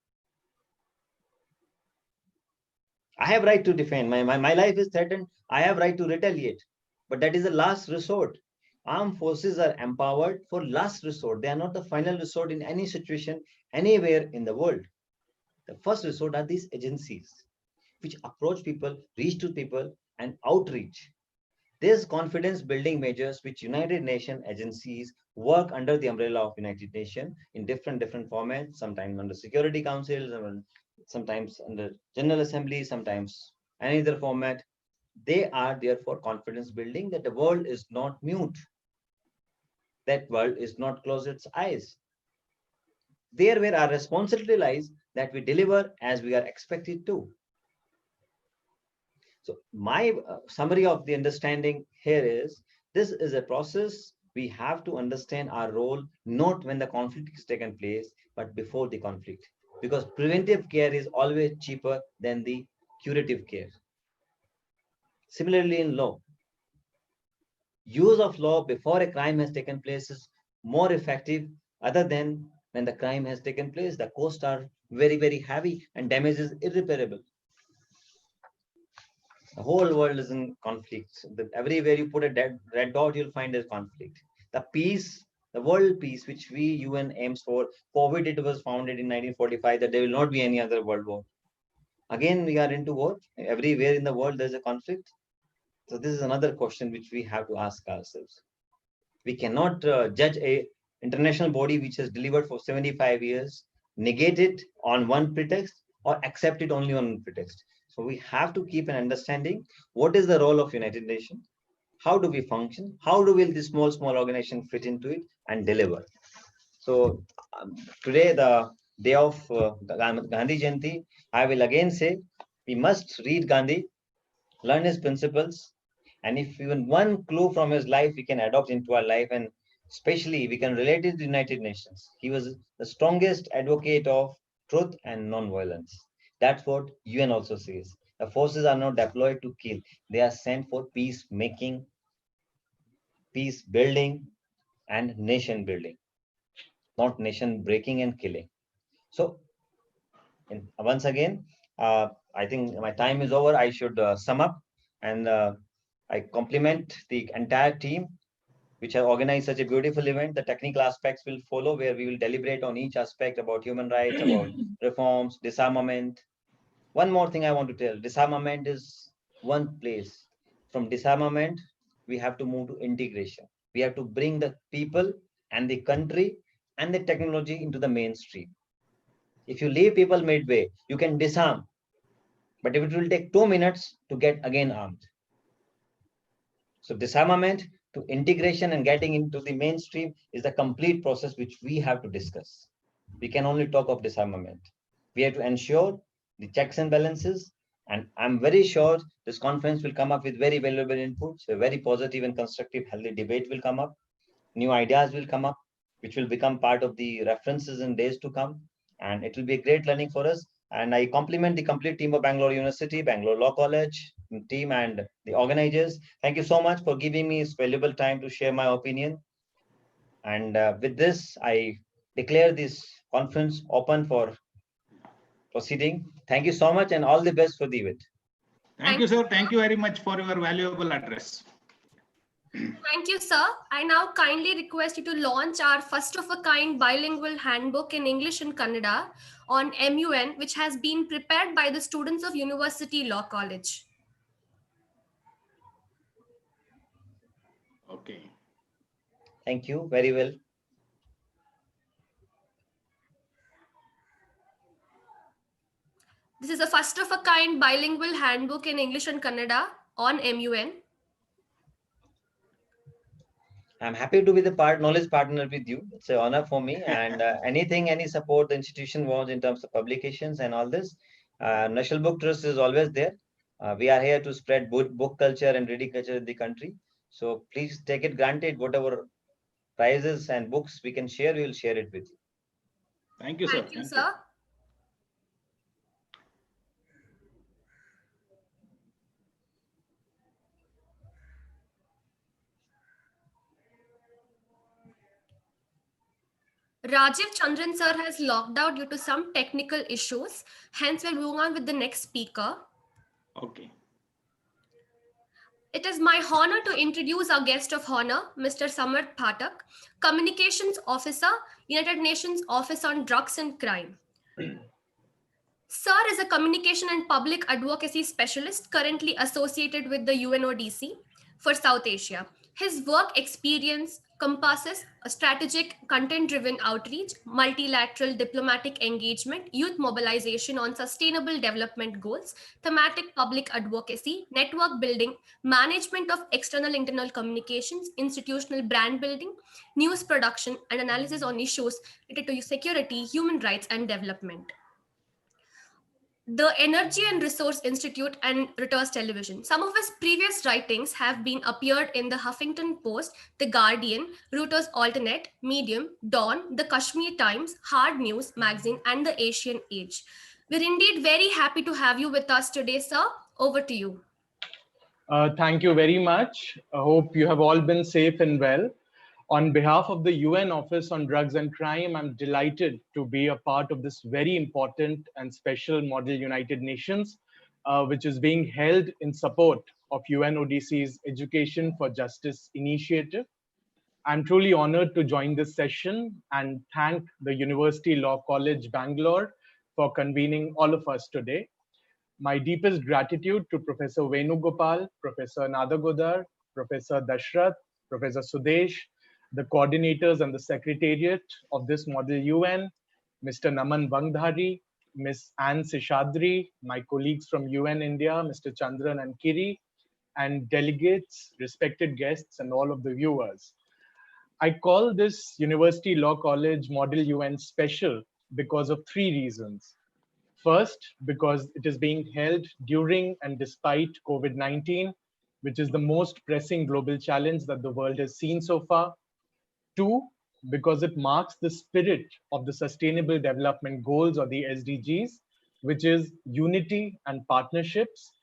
I have right to defend. My life is threatened. I have right to retaliate. But that is a last resort. Armed forces are empowered for last resort. They are not the final resort in any situation, anywhere in the world. The first resort are these agencies, which approach people, reach to people, and outreach. There's confidence building measures which United Nations agencies work under the umbrella of United Nations in different formats, sometimes under Security Council, sometimes under General Assembly, sometimes any other format. They are there for confidence building that the world is not mute. That world is not closed its eyes. There where our responsibility lies that we deliver as we are expected to. So my summary of the understanding here is, this is a process. We have to understand our role, not when the conflict is taken place, but before the conflict. Because preventive care is always cheaper than the curative care. Similarly in law, use of law before a crime has taken place is more effective, other than when the crime has taken place. The costs are very heavy and damage is irreparable. The whole world is in conflict. Everywhere you put a red dot, you'll find a conflict. The peace, the world peace, which UN aims for, COVID, it was founded in 1945 that there will not be any other world war. Again, we are into war. Everywhere in the world, there's a conflict. So this is another question which we have to ask ourselves. We cannot judge a international body which has delivered for 75 years, negate it on one pretext or accept it only on one pretext. So we have to keep an understanding what is the role of United Nations, how do we function, how do this small organization fit into it and deliver. So today, the day of Gandhi Jayanti, I will again say we must read Gandhi, learn his principles, and if even one clue from his life we can adopt into our life, and especially we can relate it to the United Nations. He was the strongest advocate of truth and non-violence. That's what UN also says. The forces are not deployed to kill. They are sent for peace making, peace building, and nation building, not nation breaking and killing. So once again, I think my time is over. I should sum up, and I compliment the entire team which have organized such a beautiful event. The technical aspects will follow, where we will deliberate on each aspect about human rights, about reforms, disarmament. One more thing I want to tell, disarmament is one place. From disarmament, we have to move to integration. We have to bring the people and the country and the technology into the mainstream. If you leave people midway, you can disarm. But if it will take 2 minutes to get again armed. So disarmament to integration and getting into the mainstream is the complete process which we have to discuss. We can only talk of disarmament. We have to ensure the checks and balances, And I'm very sure this conference will come up with very valuable inputs. A very positive and constructive, healthy debate will come up. New ideas will come up, which will become part of the references in days to come. And it will be a great learning for us. And I compliment the complete team of Bangalore University, Bangalore Law College team, and the organizers. Thank you so much for giving me this valuable time to share my opinion. And with this, I declare this conference open for proceeding. Thank you so much and all the best for the event. Thank you, sir. Thank you very much for your valuable address. Thank you, sir. I now kindly request you to launch our first of a kind bilingual handbook in English and Kannada on MUN, which has been prepared by the students of University Law College. Okay. Thank you. Very well. This is a first of a kind bilingual handbook in English and Kannada on MUN. I'm happy to be the knowledge partner with you. It's an honor for me. And any support the institution wants in terms of publications and all this, National Book Trust is always there. We are here to spread book culture and reading culture in the country. So please take it granted, whatever prizes and books we can share, we will share it with you. Thank you, sir. Thank you, sir. Rajiv Chandran sir has logged out due to some technical issues. Hence, we're moving on with the next speaker. Okay. It is my honor to introduce our guest of honor, Mr. Samarth Phatak, Communications Officer, United Nations Office on Drugs and Crime. Sir is a communication and public advocacy specialist currently associated with the UNODC for South Asia. His work experience compasses a strategic content-driven outreach, multilateral diplomatic engagement, youth mobilization on sustainable development goals, thematic public advocacy, network building, management of external internal communications, institutional brand building, news production, and analysis on issues related to security, human rights, and development. The Energy and Resource Institute and Reuters Television. Some of his previous writings have been appeared in the Huffington Post, The Guardian, Reuters Alternate, Medium, Dawn, The Kashmir Times, Hard News Magazine, and The Asian Age. We're indeed very happy to have you with us today, sir. Over to you. Thank you very much. I hope you have all been safe and well. On behalf of the UN Office on Drugs and Crime, I'm delighted to be a part of this very important and special Model United Nations, which is being held in support of UNODC's Education for Justice initiative. I'm truly honored to join this session and thank the University Law College, Bangalore, for convening all of us today. My deepest gratitude to Professor Venugopal, Professor Nadagodar, Professor Dashrath, Professor Sudesh, the coordinators and the secretariat of this Model UN, Mr. Naman Bangdhari, Ms. Anne Seshadri, my colleagues from UN India, Mr. Chandran and Kiri, and delegates, respected guests, and all of the viewers. I call this University Law College Model UN special because of three reasons. First, because it is being held during and despite COVID-19, which is the most pressing global challenge that the world has seen so far. Two, because it marks the spirit of the Sustainable Development Goals, or the SDGs, which is unity and partnerships.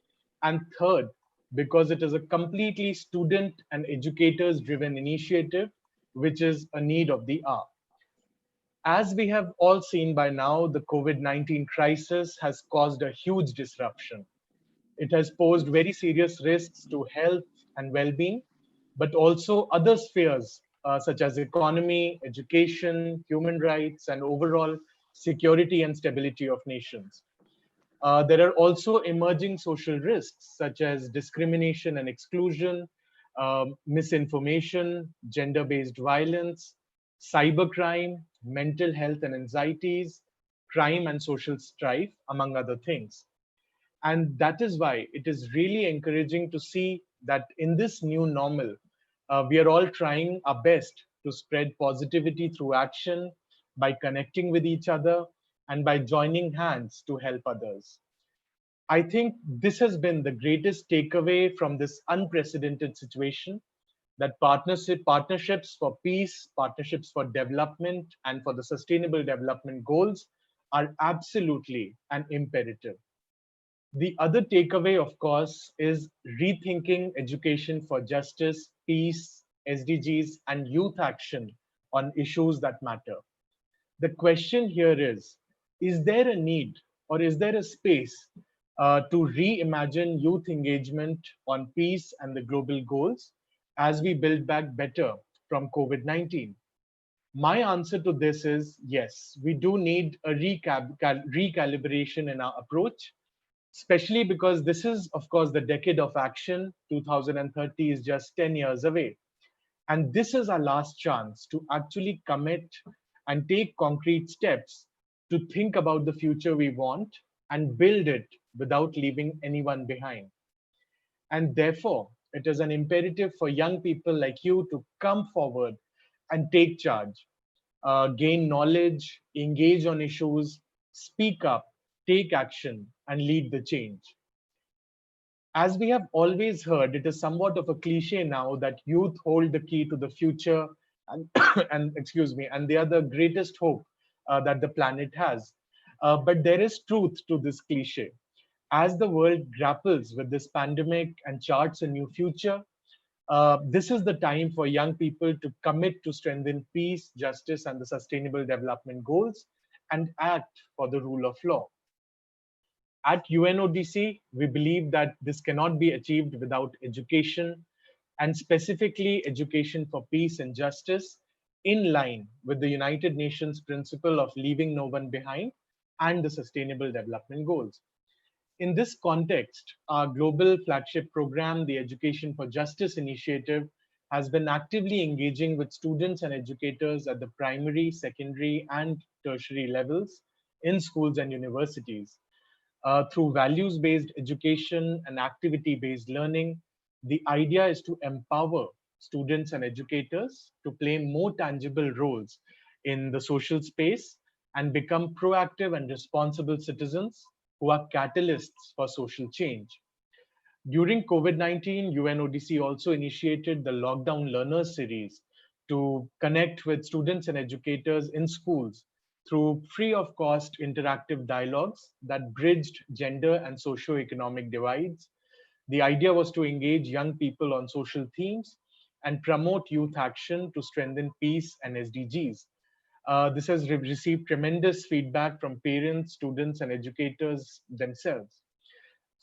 And third, because it is a completely student and educators driven initiative, which is a need of the hour. As we have all seen by now, the COVID-19 crisis has caused a huge disruption. It has posed very serious risks to health and well-being, but also other spheres such as economy, education, human rights, and overall security and stability of nations. There are also emerging social risks such as discrimination and exclusion, misinformation, gender-based violence, cybercrime, mental health and anxieties, crime and social strife, among other things. And that is why it is really encouraging to see that in this new normal, we are all trying our best to spread positivity through action by connecting with each other and by joining hands to help others. I think this has been the greatest takeaway from this unprecedented situation, that partnerships for peace, partnerships for development, and for the sustainable development goals are absolutely an imperative. The other takeaway, of course, is rethinking education for justice, peace, SDGs, and youth action on issues that matter. The question here is there a need or is there a space to reimagine youth engagement on peace and the global goals as we build back better from COVID-19? My answer to this is yes, we do need a recalibration in our approach, especially because this is, of course, the decade of action. 2030 is just 10 years away. And this is our last chance to actually commit and take concrete steps to think about the future we want and build it without leaving anyone behind. And therefore, it is an imperative for young people like you to come forward and take charge, gain knowledge, engage on issues, speak up, take action, and lead the change. As we have always heard, it is somewhat of a cliche now that youth hold the key to the future, and, and excuse me, and they are the greatest hope that the planet has. But there is truth to this cliche. As the world grapples with this pandemic and charts a new future, this is the time for young people to commit to strengthen peace, justice, and the sustainable development goals and act for the rule of law. At UNODC, we believe that this cannot be achieved without education, and specifically education for peace and justice, in line with the United Nations principle of leaving no one behind and the Sustainable Development Goals. In this context, our global flagship program, the Education for Justice Initiative, has been actively engaging with students and educators at the primary, secondary, and tertiary levels in schools and universities. Through values-based education and activity-based learning, the idea is to empower students and educators to play more tangible roles in the social space and become proactive and responsible citizens who are catalysts for social change. During COVID-19, UNODC also initiated the Lockdown Learners series to connect with students and educators in schools through free of cost interactive dialogues that bridged gender and socio-economic divides. The idea was to engage young people on social themes and promote youth action to strengthen peace and SDGs. This has received tremendous feedback from parents, students, and educators themselves.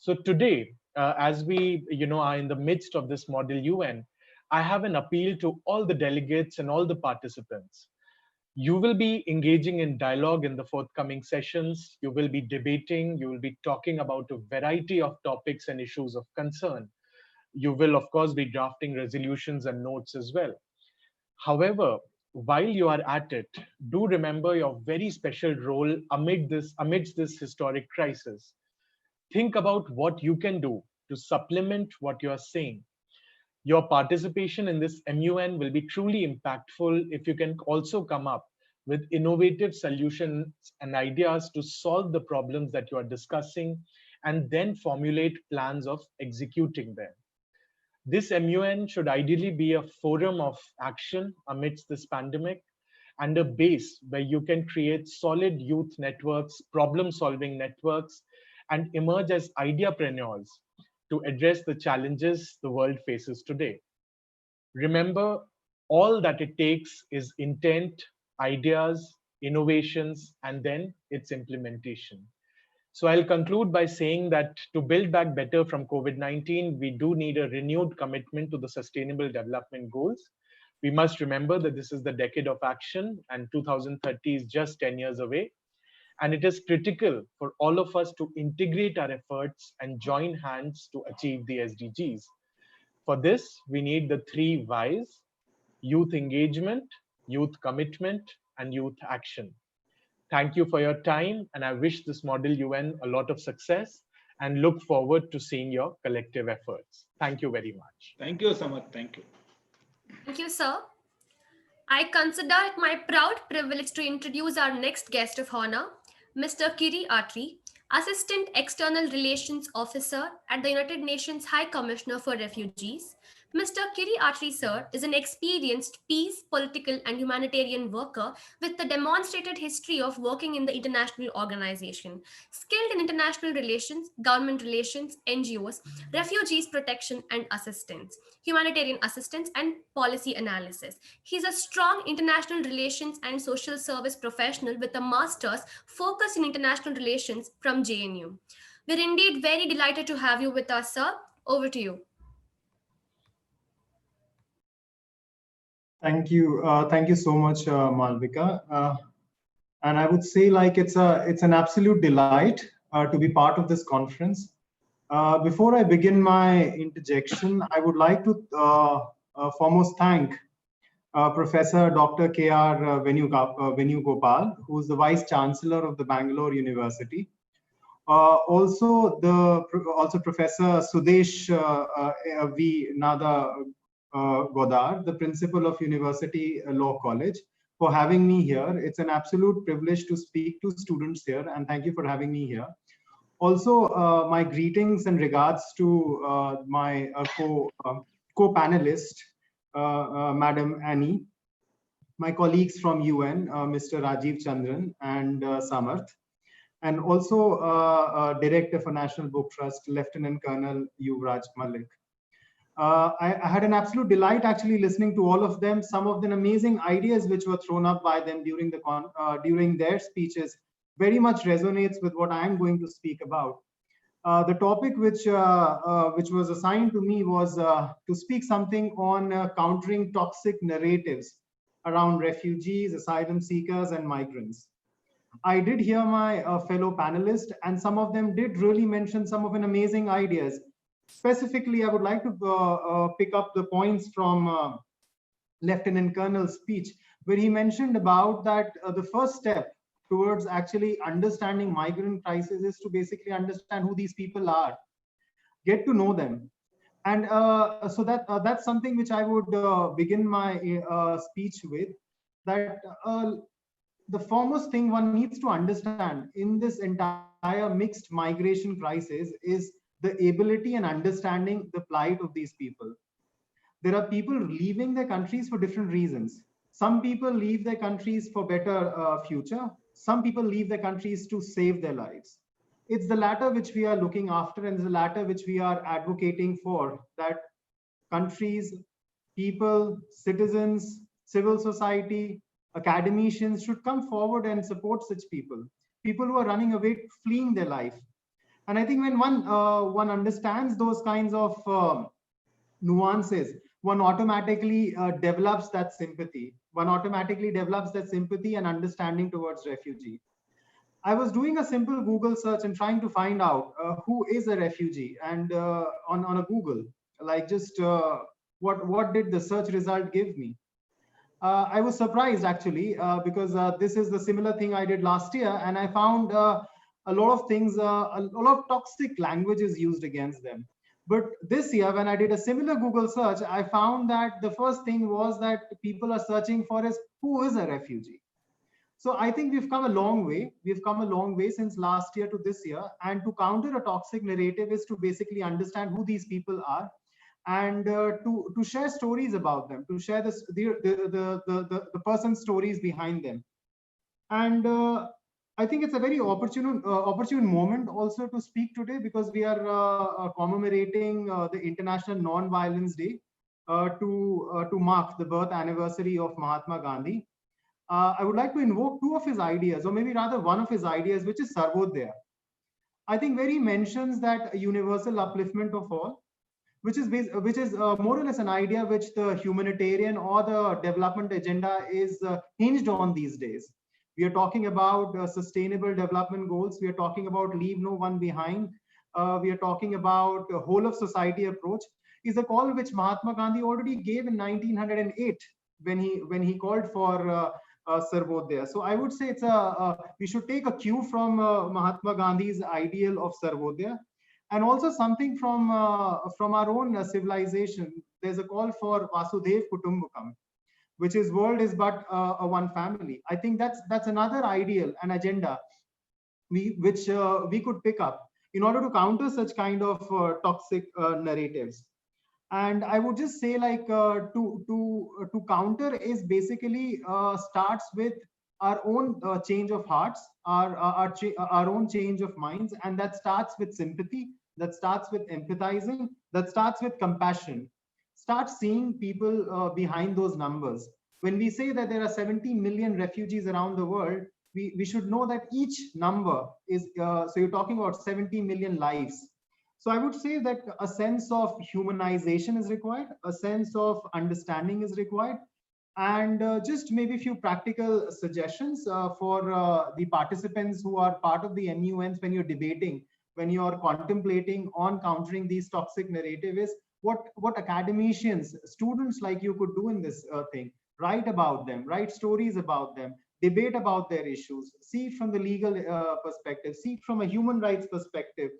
So today, as we are in the midst of this Model UN, I have an appeal to all the delegates and all the participants. You will be engaging in dialogue in the forthcoming sessions. You will be debating. You will be talking about a variety of topics and issues of concern. You will, of course, be drafting resolutions and notes as well. However, while you are at it, do remember your very special role amidst this historic crisis. Think about what you can do to supplement what you are saying. Your participation in this MUN will be truly impactful if you can also come up with innovative solutions and ideas to solve the problems that you are discussing and then formulate plans of executing them. This MUN should ideally be a forum of action amidst this pandemic and a base where you can create solid youth networks, problem-solving networks, and emerge as ideapreneurs to address the challenges the world faces today. Remember, all that it takes is intent, ideas, innovations, and then its implementation. So I'll conclude by saying that to build back better from COVID-19, we do need a renewed commitment to the Sustainable Development Goals. We must remember that this is the decade of action and 2030 is just 10 years away. And it is critical for all of us to integrate our efforts and join hands to achieve the SDGs. For this, we need the three Ys: youth engagement, youth commitment, and youth action. Thank you for your time, and I wish this Model UN a lot of success and look forward to seeing your collective efforts. Thank you very much. Thank you, Samarth. Thank you. Thank you, sir. I consider it my proud privilege to introduce our next guest of honor, Mr. Kiri Atri, Assistant External Relations Officer at the United Nations High Commissioner for Refugees. Mr. Kiri Atri sir is an experienced peace, political and humanitarian worker with a demonstrated history of working in the international organization. Skilled in international relations, government relations, NGOs, refugees protection and assistance, humanitarian assistance and policy analysis. He is a strong international relations and social service professional with a master's focus in international relations from JNU. We're indeed very delighted to have you with us, sir. Over to you. Thank you. Thank you so much, Malvika. And I would say like it's an absolute delight to be part of this conference. Before I begin my interjection, I would like to foremost thank Professor Dr. K.R. Venugopal, who is the Vice Chancellor of the Bangalore University. Also Professor Sudesh V. Nada Godar, the Principal of University Law College, for having me here. It's an absolute privilege to speak to students here, and thank you for having me here. Also, my greetings and regards to my co-panelist, Madam Annie, my colleagues from UN, Mr. Rajiv Chandran and Samarth, and also Director for National Book Trust, Lieutenant Colonel Yuvraj Malik. I had an absolute delight actually listening to all of them. Some of the amazing ideas which were thrown up by them during their speeches very much resonates with what I am going to speak about. The topic which was assigned to me was to speak something on countering toxic narratives around refugees, asylum seekers, and migrants. I did hear my fellow panelists, and some of them did really mention some of an amazing ideas. Specifically, I would like to pick up the points from Lieutenant Colonel's speech, where he mentioned about that the first step towards actually understanding migrant crisis is to basically understand who these people are, get to know them. And so that's something which I would begin my speech with, that the foremost thing one needs to understand in this entire mixed migration crisis is the ability and understanding the plight of these people. There are people leaving their countries for different reasons. Some people leave their countries for better future. Some people leave their countries to save their lives. It's the latter which we are looking after, and the latter which we are advocating for, that countries, people, citizens, civil society, academicians should come forward and support such people who are running away, fleeing their life. And I think when one understands those kinds of nuances, one automatically develops that sympathy. One automatically develops that sympathy and understanding towards refugee. I was doing a simple Google search and trying to find out who is a refugee, and on a Google, like just what did the search result give me? I was surprised actually because this is the similar thing I did last year, and I found a lot of things, a lot of toxic language is used against them. But this year, when I did a similar Google search, I found that the first thing was that people are searching for is who is a refugee. So I think we've come a long way. We've come a long way since last year to this year. And to counter a toxic narrative is to basically understand who these people are, and to share stories about them, to share the person's stories behind them. And I think it's a very opportune moment also to speak today, because we are commemorating the International Non-Violence Day to mark the birth anniversary of Mahatma Gandhi. I would like to invoke two of his ideas, or maybe rather one of his ideas, which is Sarvodaya. I think where he mentions that universal upliftment of all, which is more or less an idea which the humanitarian or the development agenda is hinged on these days. We are talking about sustainable development goals. We are talking about leave no one behind. We are talking about a whole of society approach. Is a call which Mahatma Gandhi already gave in 1908 when he called for Sarvodaya. So I would say we should take a cue from Mahatma Gandhi's ideal of Sarvodaya. And also something from our own civilization. There's a call for Vasudev Kutumbakam, which is world is but a one family. I think that's another ideal, an agenda, we could pick up in order to counter such kind of toxic narratives. And I would just say, like, to counter is basically starts with our own change of hearts, our own change of minds, and that starts with sympathy, that starts with empathizing, that starts with compassion. Start seeing people behind those numbers. When we say that there are 70 million refugees around the world, we should know that each number is, so you're talking about 70 million lives. So I would say that a sense of humanization is required, a sense of understanding is required, and just maybe a few practical suggestions for the participants who are part of the MUNs when you're debating, when you're contemplating on countering these toxic narratives, what academicians, students like you could do in this thing. Write about them, write stories about them, debate about their issues, see it from the legal perspective, see it from a human rights perspective.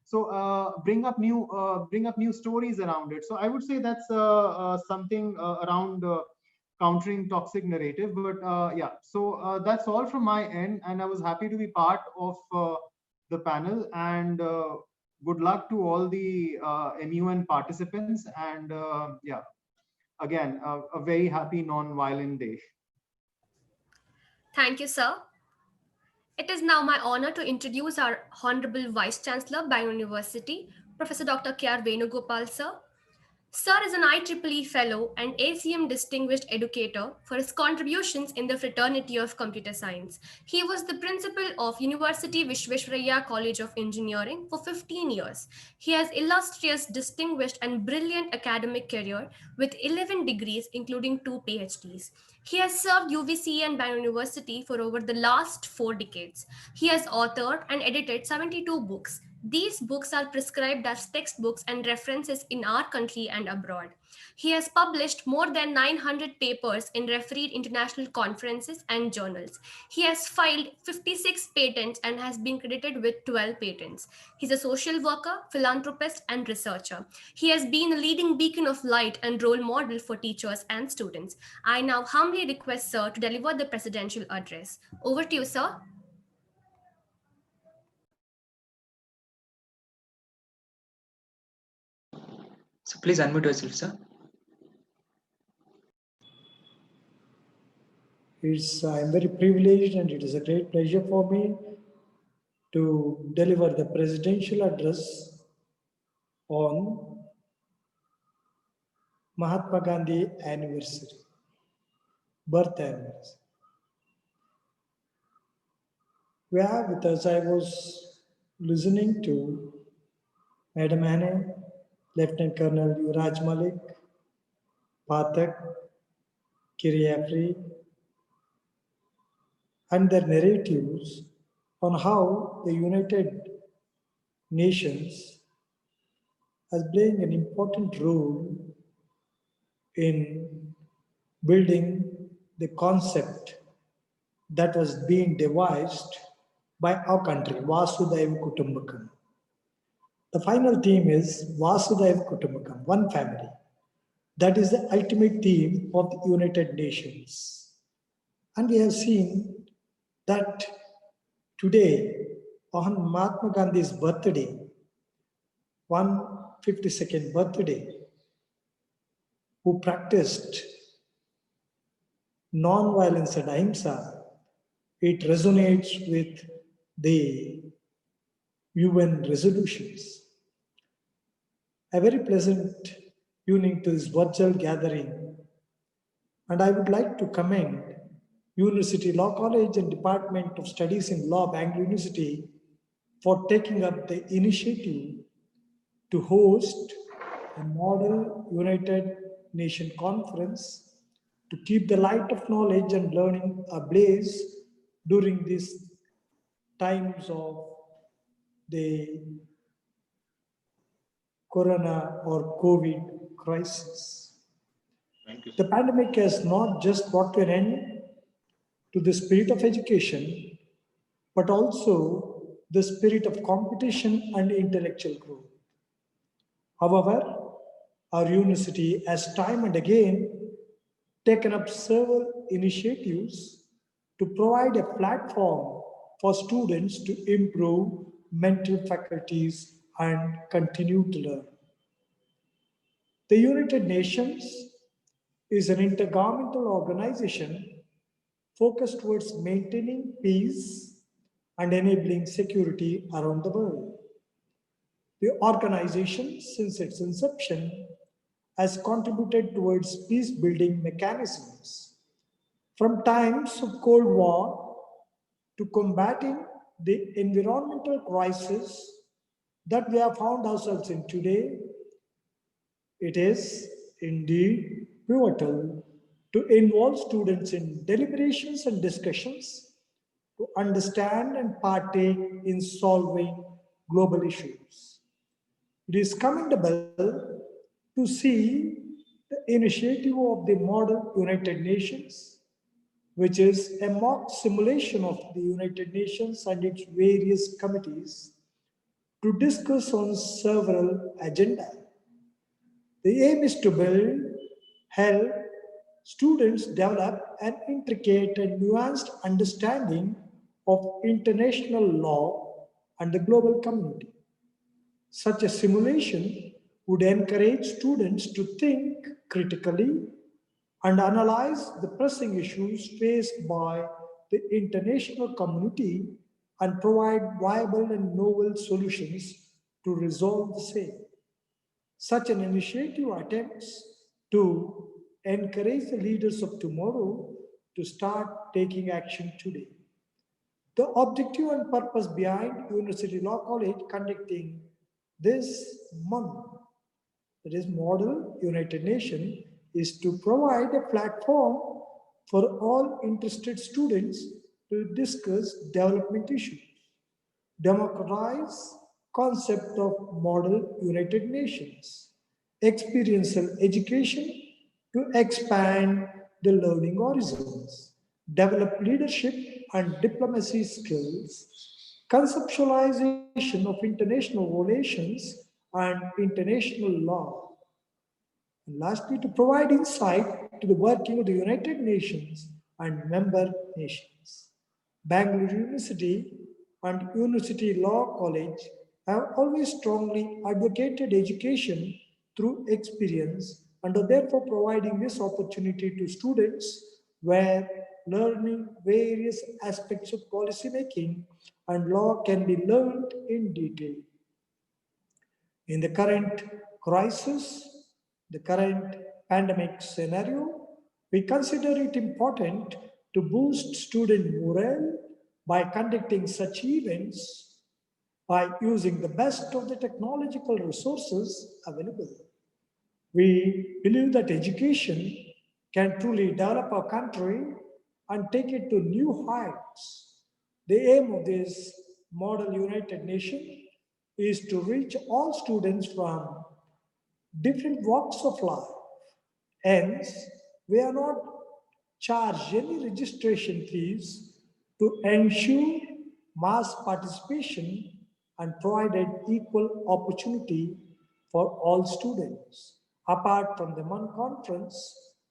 So bring up new stories around it. So I would say that's something around countering toxic narrative. But yeah, so that's all from my end, and I was happy to be part of the panel, and good luck to all the MUN participants, and yeah, again, a very happy non-violent day. Thank you, sir. It is now my honor to introduce our Honorable Vice Chancellor, Bangalore University, Professor Dr. K.R. Venugopal, sir. Sir is an IEEE Fellow and ACM Distinguished Educator for his contributions in the fraternity of computer science. He was the principal of University Vishveshwaraya College of Engineering for 15 years. He has illustrious, distinguished, and brilliant academic career with 11 degrees, including 2 PhDs. He has served UVC and Bangalore University for over the last 4 decades. He has authored and edited 72 books. These books are prescribed as textbooks and references in our country and abroad. He has published more than 900 papers in refereed international conferences and journals. He has filed 56 patents and has been credited with 12 patents. He's a social worker, philanthropist, and researcher. He has been a leading beacon of light and role model for teachers and students. I now humbly request Sir to deliver the presidential address. Over to you, sir. So please unmute yourself, sir. I'm very privileged, and it is a great pleasure for me to deliver the presidential address on Mahatma Gandhi anniversary, birth anniversary. We have with us, I was listening to Madam Anne, Lieutenant Colonel Yuvraj Malik, Pathak, Kiriafri, and their narratives on how the United Nations is playing an important role in building the concept that was being devised by our country, Vasudhaiva Kutumbakam. The final theme is Vasudhaiva Kutumbakam, one family. That is the ultimate theme of the United Nations. And we have seen that today, on Mahatma Gandhi's birthday, 152nd birthday, who practiced non-violence and ahimsa, it resonates with the UN resolutions. A very pleasant evening to this virtual gathering, and I would like to commend University Law College and Department of Studies in Law, Bangalore University, for taking up the initiative to host a model United Nations conference to keep the light of knowledge and learning ablaze during these times of the corona or COVID crisis. The pandemic has not just brought to an end to the spirit of education, but also the spirit of competition and intellectual growth. However, our university has time and again taken up several initiatives to provide a platform for students to improve mental faculties and continue to learn. The United Nations is an intergovernmental organization focused towards maintaining peace and enabling security around the world. The organization, since its inception, has contributed towards peace building mechanisms. From times of Cold War to combating the environmental crisis that we have found ourselves in today, it is indeed pivotal to involve students in deliberations and discussions to understand and partake in solving global issues. It is commendable to see the initiative of the model United Nations, which is a mock simulation of the United Nations and its various committees to discuss on several agendas. The aim is to help students develop an intricate and nuanced understanding of international law and the global community. Such a simulation would encourage students to think critically and analyze the pressing issues faced by the international community and provide viable and novel solutions to resolve the same. Such an initiative attempts to encourage the leaders of tomorrow to start taking action today. The objective and purpose behind University Law College conducting this month, that is Model United Nations, is to provide a platform for all interested students to discuss development issues, democratize concept of Model United Nations, experiential education to expand the learning horizons, develop leadership and diplomacy skills, conceptualization of international relations and international law, and lastly, to provide insight to the working of the United Nations and member nations. Bangalore University and University Law College have always strongly advocated education through experience and are therefore providing this opportunity to students where learning various aspects of policy making and law can be learned in detail. In the current crisis, the current pandemic scenario, we consider it important to boost student morale by conducting such events by using the best of the technological resources available. We believe that education can truly develop our country and take it to new heights. The aim of this model United Nations is to reach all students from different walks of life. Hence, we are not charged any registration fees to ensure mass participation and provided equal opportunity for all students. Apart from the Mun Conference,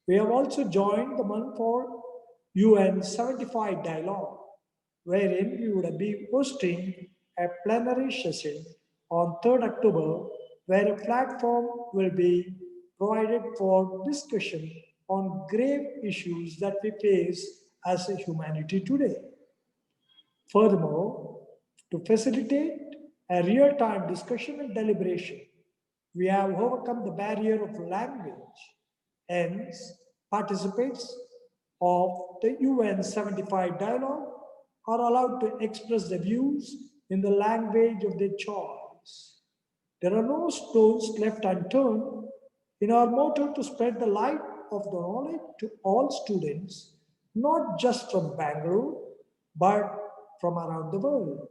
we have also joined the Mun for UN 75 dialogue, wherein we would be hosting a plenary session on 3rd October, where a platform will be provided for discussion on grave issues that we face as a humanity today. Furthermore, to facilitate a real-time discussion and deliberation, we have overcome the barrier of language. Hence, participants of the UN 75 dialogue are allowed to express their views in the language of their choice. There are no stones left unturned in our motto to spread the light of the knowledge to all students, not just from Bangalore, but from around the world.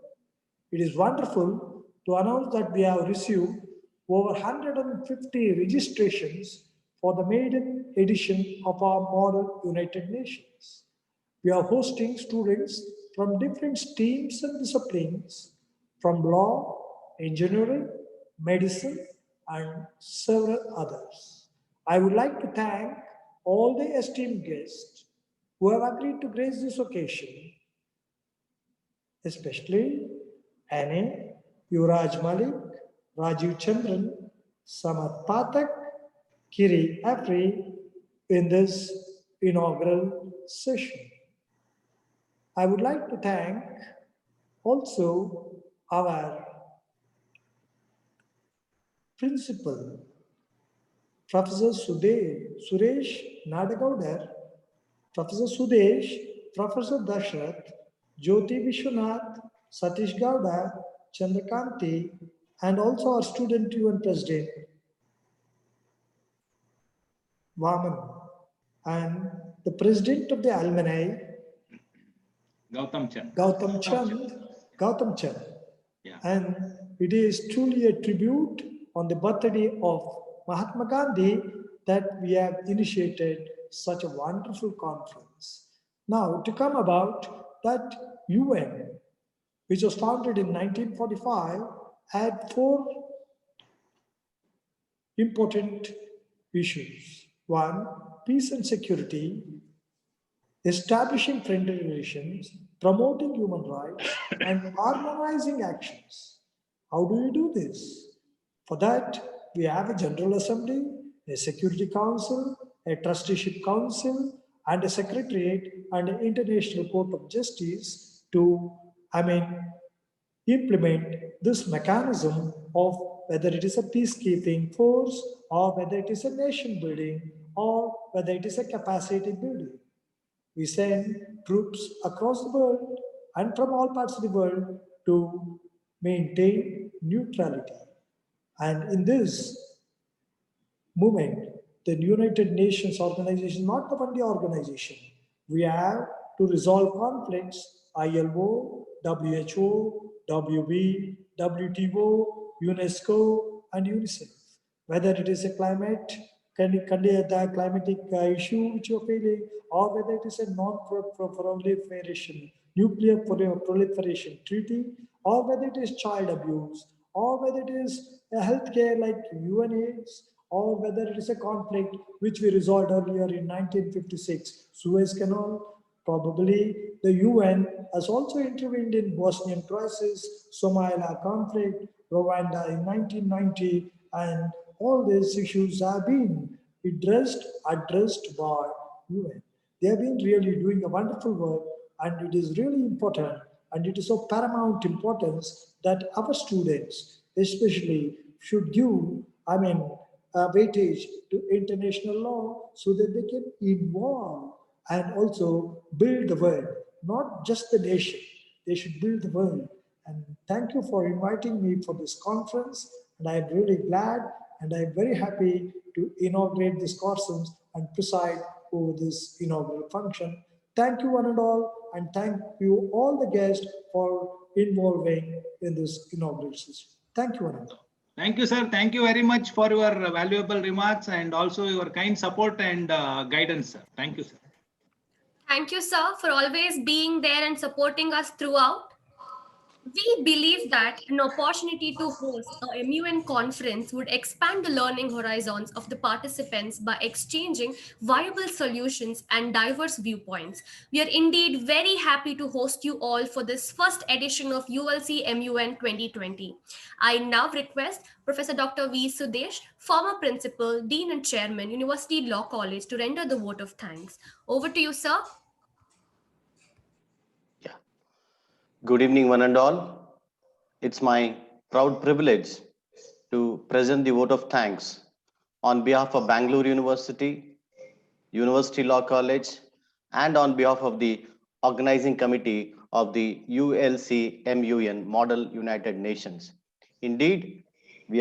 It is wonderful to announce that we have received over 150 registrations for the maiden edition of our Model United Nations. We are hosting students from different streams and disciplines, from law, engineering, medicine, and several others. I would like to thank all the esteemed guests who have agreed to grace this occasion. especially Anne, Yuvraj Malik, Rajiv Chandran, Samat Pathak, Kiri Apri in this inaugural session. I would like to thank also our principal, Professor Suresh Nadagaudar, Professor Sudesh, Professor Dashrath, Jyoti Vishwanath, Satish Gowda, Chandrakanti, and also our student UN President, Vaman, and the President of the Alumni, Gautam Chand. Gautam Chand. Yeah. And it is truly a tribute on the birthday of Mahatma Gandhi that we have initiated such a wonderful conference. Now, to come about that UN, which was founded in 1945, had four important issues. One, peace and security, establishing friendly relations, promoting human rights, and harmonizing actions. How do we do this? For that, we have a General Assembly, a Security Council, a Trusteeship Council, and a Secretariat and an International Court of Justice to, implement this mechanism of whether it is a peacekeeping force or whether it is a nation building or whether it is a capacity building. We send troops across the world and from all parts of the world to maintain neutrality. And in this movement, the United Nations organization, not the only organization, we have to resolve conflicts, ILO, WHO, WB, WTO, UNESCO, and UNICEF. Whether it is a the climatic issue which you're feeling, or whether it is a non-proliferation, nuclear proliferation treaty, or whether it is child abuse, or whether it is a healthcare like UNAIDS, or whether it is a conflict which we resolved earlier in 1956, Suez Canal. Probably the UN has also intervened in Bosnian crisis, Somalia conflict, Rwanda in 1990, and all these issues have been addressed by UN. They have been really doing a wonderful work, and it is really important, and it is of paramount importance that our students, especially, should give, weightage to international law so that they can involve and also build the world, not just the nation. They should build the world. And thank you for inviting me for this conference. And I am really glad and I am very happy to inaugurate this conference and preside over this inaugural function. Thank you one and all, and thank you all the guests for involving in this inaugural session. Thank you one and all. Thank you, sir. Thank you very much for your valuable remarks and also your kind support and guidance, sir. Thank you, sir. Thank you, sir, for always being there and supporting us throughout. We believe that an opportunity to host a MUN conference would expand the learning horizons of the participants by exchanging viable solutions and diverse viewpoints. We are indeed very happy to host you all for this first edition of ULC MUN 2020. I now request Professor Dr. V. Sudesh, former principal, dean and chairman, University Law College, to render the vote of thanks. Over to you, sir. Good evening, one and all. It's my proud privilege to present the vote of thanks on behalf of Bangalore University, University Law College, and on behalf of the organizing committee of the ULC MUN Model United Nations. Indeed, we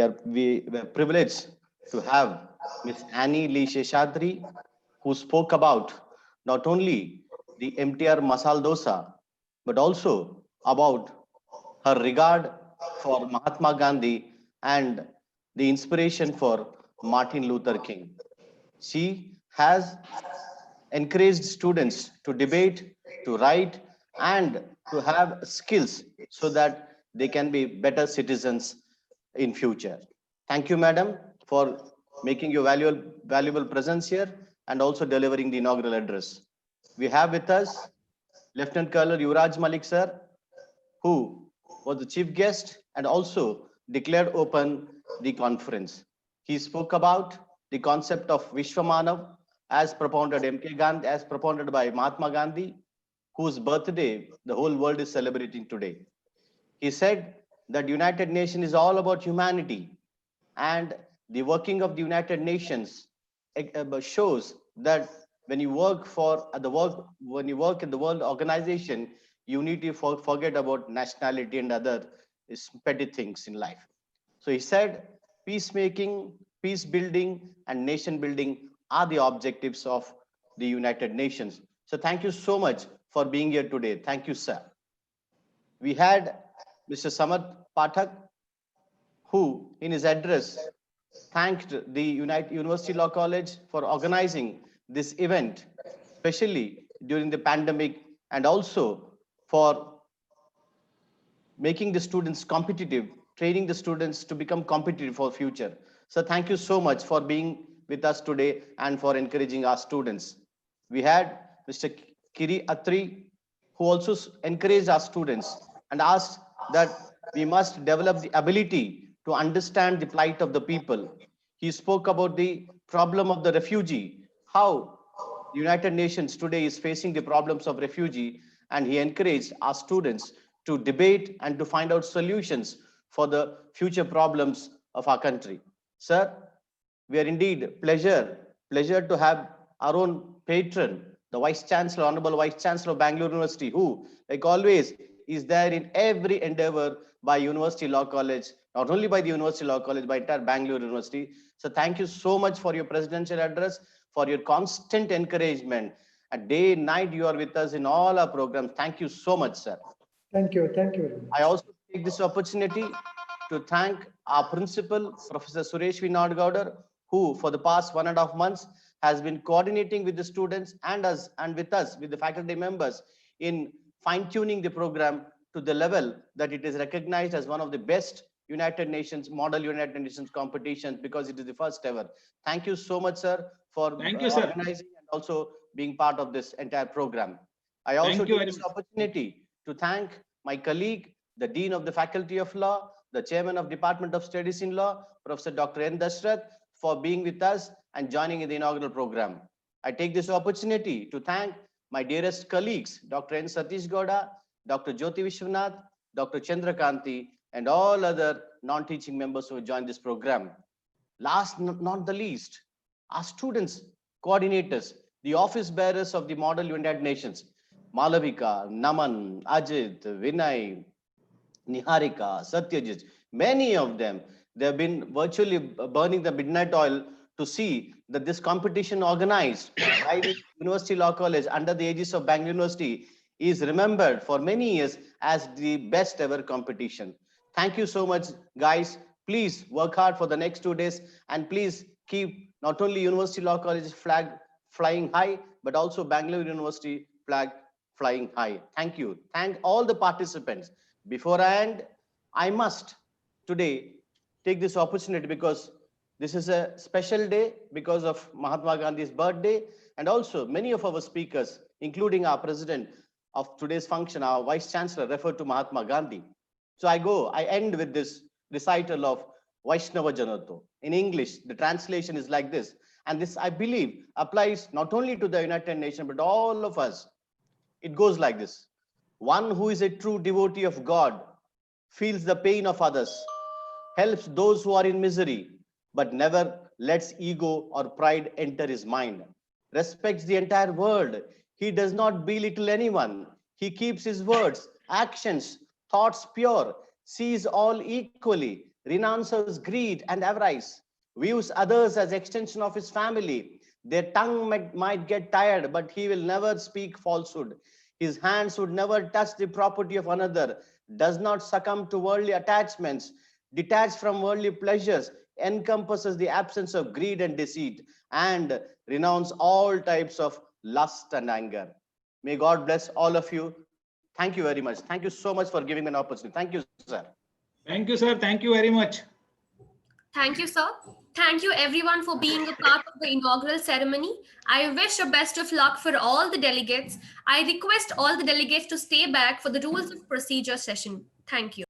were privileged to have Ms. Annie Lee Sheshadri, who spoke about not only the MTR Masal Dosa, but also about her regard for Mahatma Gandhi and the inspiration for Martin Luther King. She has encouraged students to debate, to write, and to have skills so that they can be better citizens in future. Thank you, madam, for making your valuable presence here and also delivering the inaugural address. We have with us Lieutenant Colonel Yuvraj Malik, sir, who was the chief guest and also declared open the conference. He spoke about the concept of Vishwamanav as propounded MK Gandhi, as propounded by Mahatma Gandhi, whose birthday the whole world is celebrating today. He said that United Nations is all about humanity, and the working of the United Nations shows that when you work for when you work in the world organization, you need to forget about nationality and other petty things in life. So he said, peacemaking, peace building, and nation building are the objectives of the United Nations. So thank you so much for being here today. Thank you, sir. We had Mr. Samarth Pathak, who in his address thanked the University Law College for organizing this event, especially during the pandemic, and also for making the students competitive, training the students to become competitive for future. So thank you so much for being with us today and for encouraging our students. We had Mr. Kiri Atri, who also encouraged our students and asked that we must develop the ability to understand the plight of the people. He spoke about the problem of the refugee, how the United Nations today is facing the problems of refugee, and he encouraged our students to debate and to find out solutions for the future problems of our country. Sir, we are indeed pleasure to have our own patron, the Vice Chancellor, Honorable Vice Chancellor of Bangalore University, who, like always, is there in every endeavor by University Law College, not only by the University Law College, by entire Bangalore University. So thank you so much for your presidential address, for your constant encouragement. And day and night, you are with us in all our programs. Thank you so much, sir. Thank you. Thank you very much. I also take this opportunity to thank our principal, Professor Suresh V. Nadgaudar, who for the past 1.5 months has been coordinating with the students and us and with us, with the faculty members, in fine-tuning the program to the level that it is recognized as one of the best United Nations, model United Nations competitions, because it is the first ever. Thank you so much, sir, for organizing and also being part of this entire program. I also take this opportunity to thank my colleague, the Dean of the Faculty of Law, the Chairman of Department of Studies in Law, Professor Dr. N. Dashrath, for being with us and joining in the inaugural program. I take this opportunity to thank my dearest colleagues, Dr. N. Satish Gowda, Dr. Jyoti Vishwanath, Dr. Chandrakanti, and all other non-teaching members who joined this program. Last not the least, our students, coordinators, the office bearers of the Model United Nations, Malavika, Naman, Ajit, Vinay, Niharika, Satyajit, many of them, they have been virtually burning the midnight oil to see that this competition organized by the University Law College under the aegis of Bangalore University is remembered for many years as the best ever competition. Thank you so much, guys. Please work hard for the next 2 days, and please keep not only University Law College flag flying high, but also Bangalore University flag flying high. Thank you. Thank all the participants. Before I end, I must today take this opportunity because this is a special day because of Mahatma Gandhi's birthday, and also many of our speakers, including our president of today's function, our Vice Chancellor, referred to Mahatma Gandhi. So I end with this recital of Vaishnava Janato. In English, the translation is like this. And this, I believe, applies not only to the United Nations, but all of us. It goes like this. One who is a true devotee of God feels the pain of others, helps those who are in misery, but never lets ego or pride enter his mind, respects the entire world. He does not belittle anyone. He keeps his words, actions, thoughts pure, sees all equally, renounces greed and avarice, views others as extension of his family. Their tongue might get tired, but he will never speak falsehood. His hands would never touch the property of another, does not succumb to worldly attachments, detached from worldly pleasures, encompasses the absence of greed and deceit, and renounce all types of lust and anger. May God bless all of you. Thank you very much. Thank you so much for giving me an opportunity. Thank you, sir. Thank you, sir. Thank you very much. Thank you, sir. Thank you everyone for being a part of the inaugural ceremony. I wish a best of luck for all the delegates. I request all the delegates to stay back for the rules of procedure session. Thank you.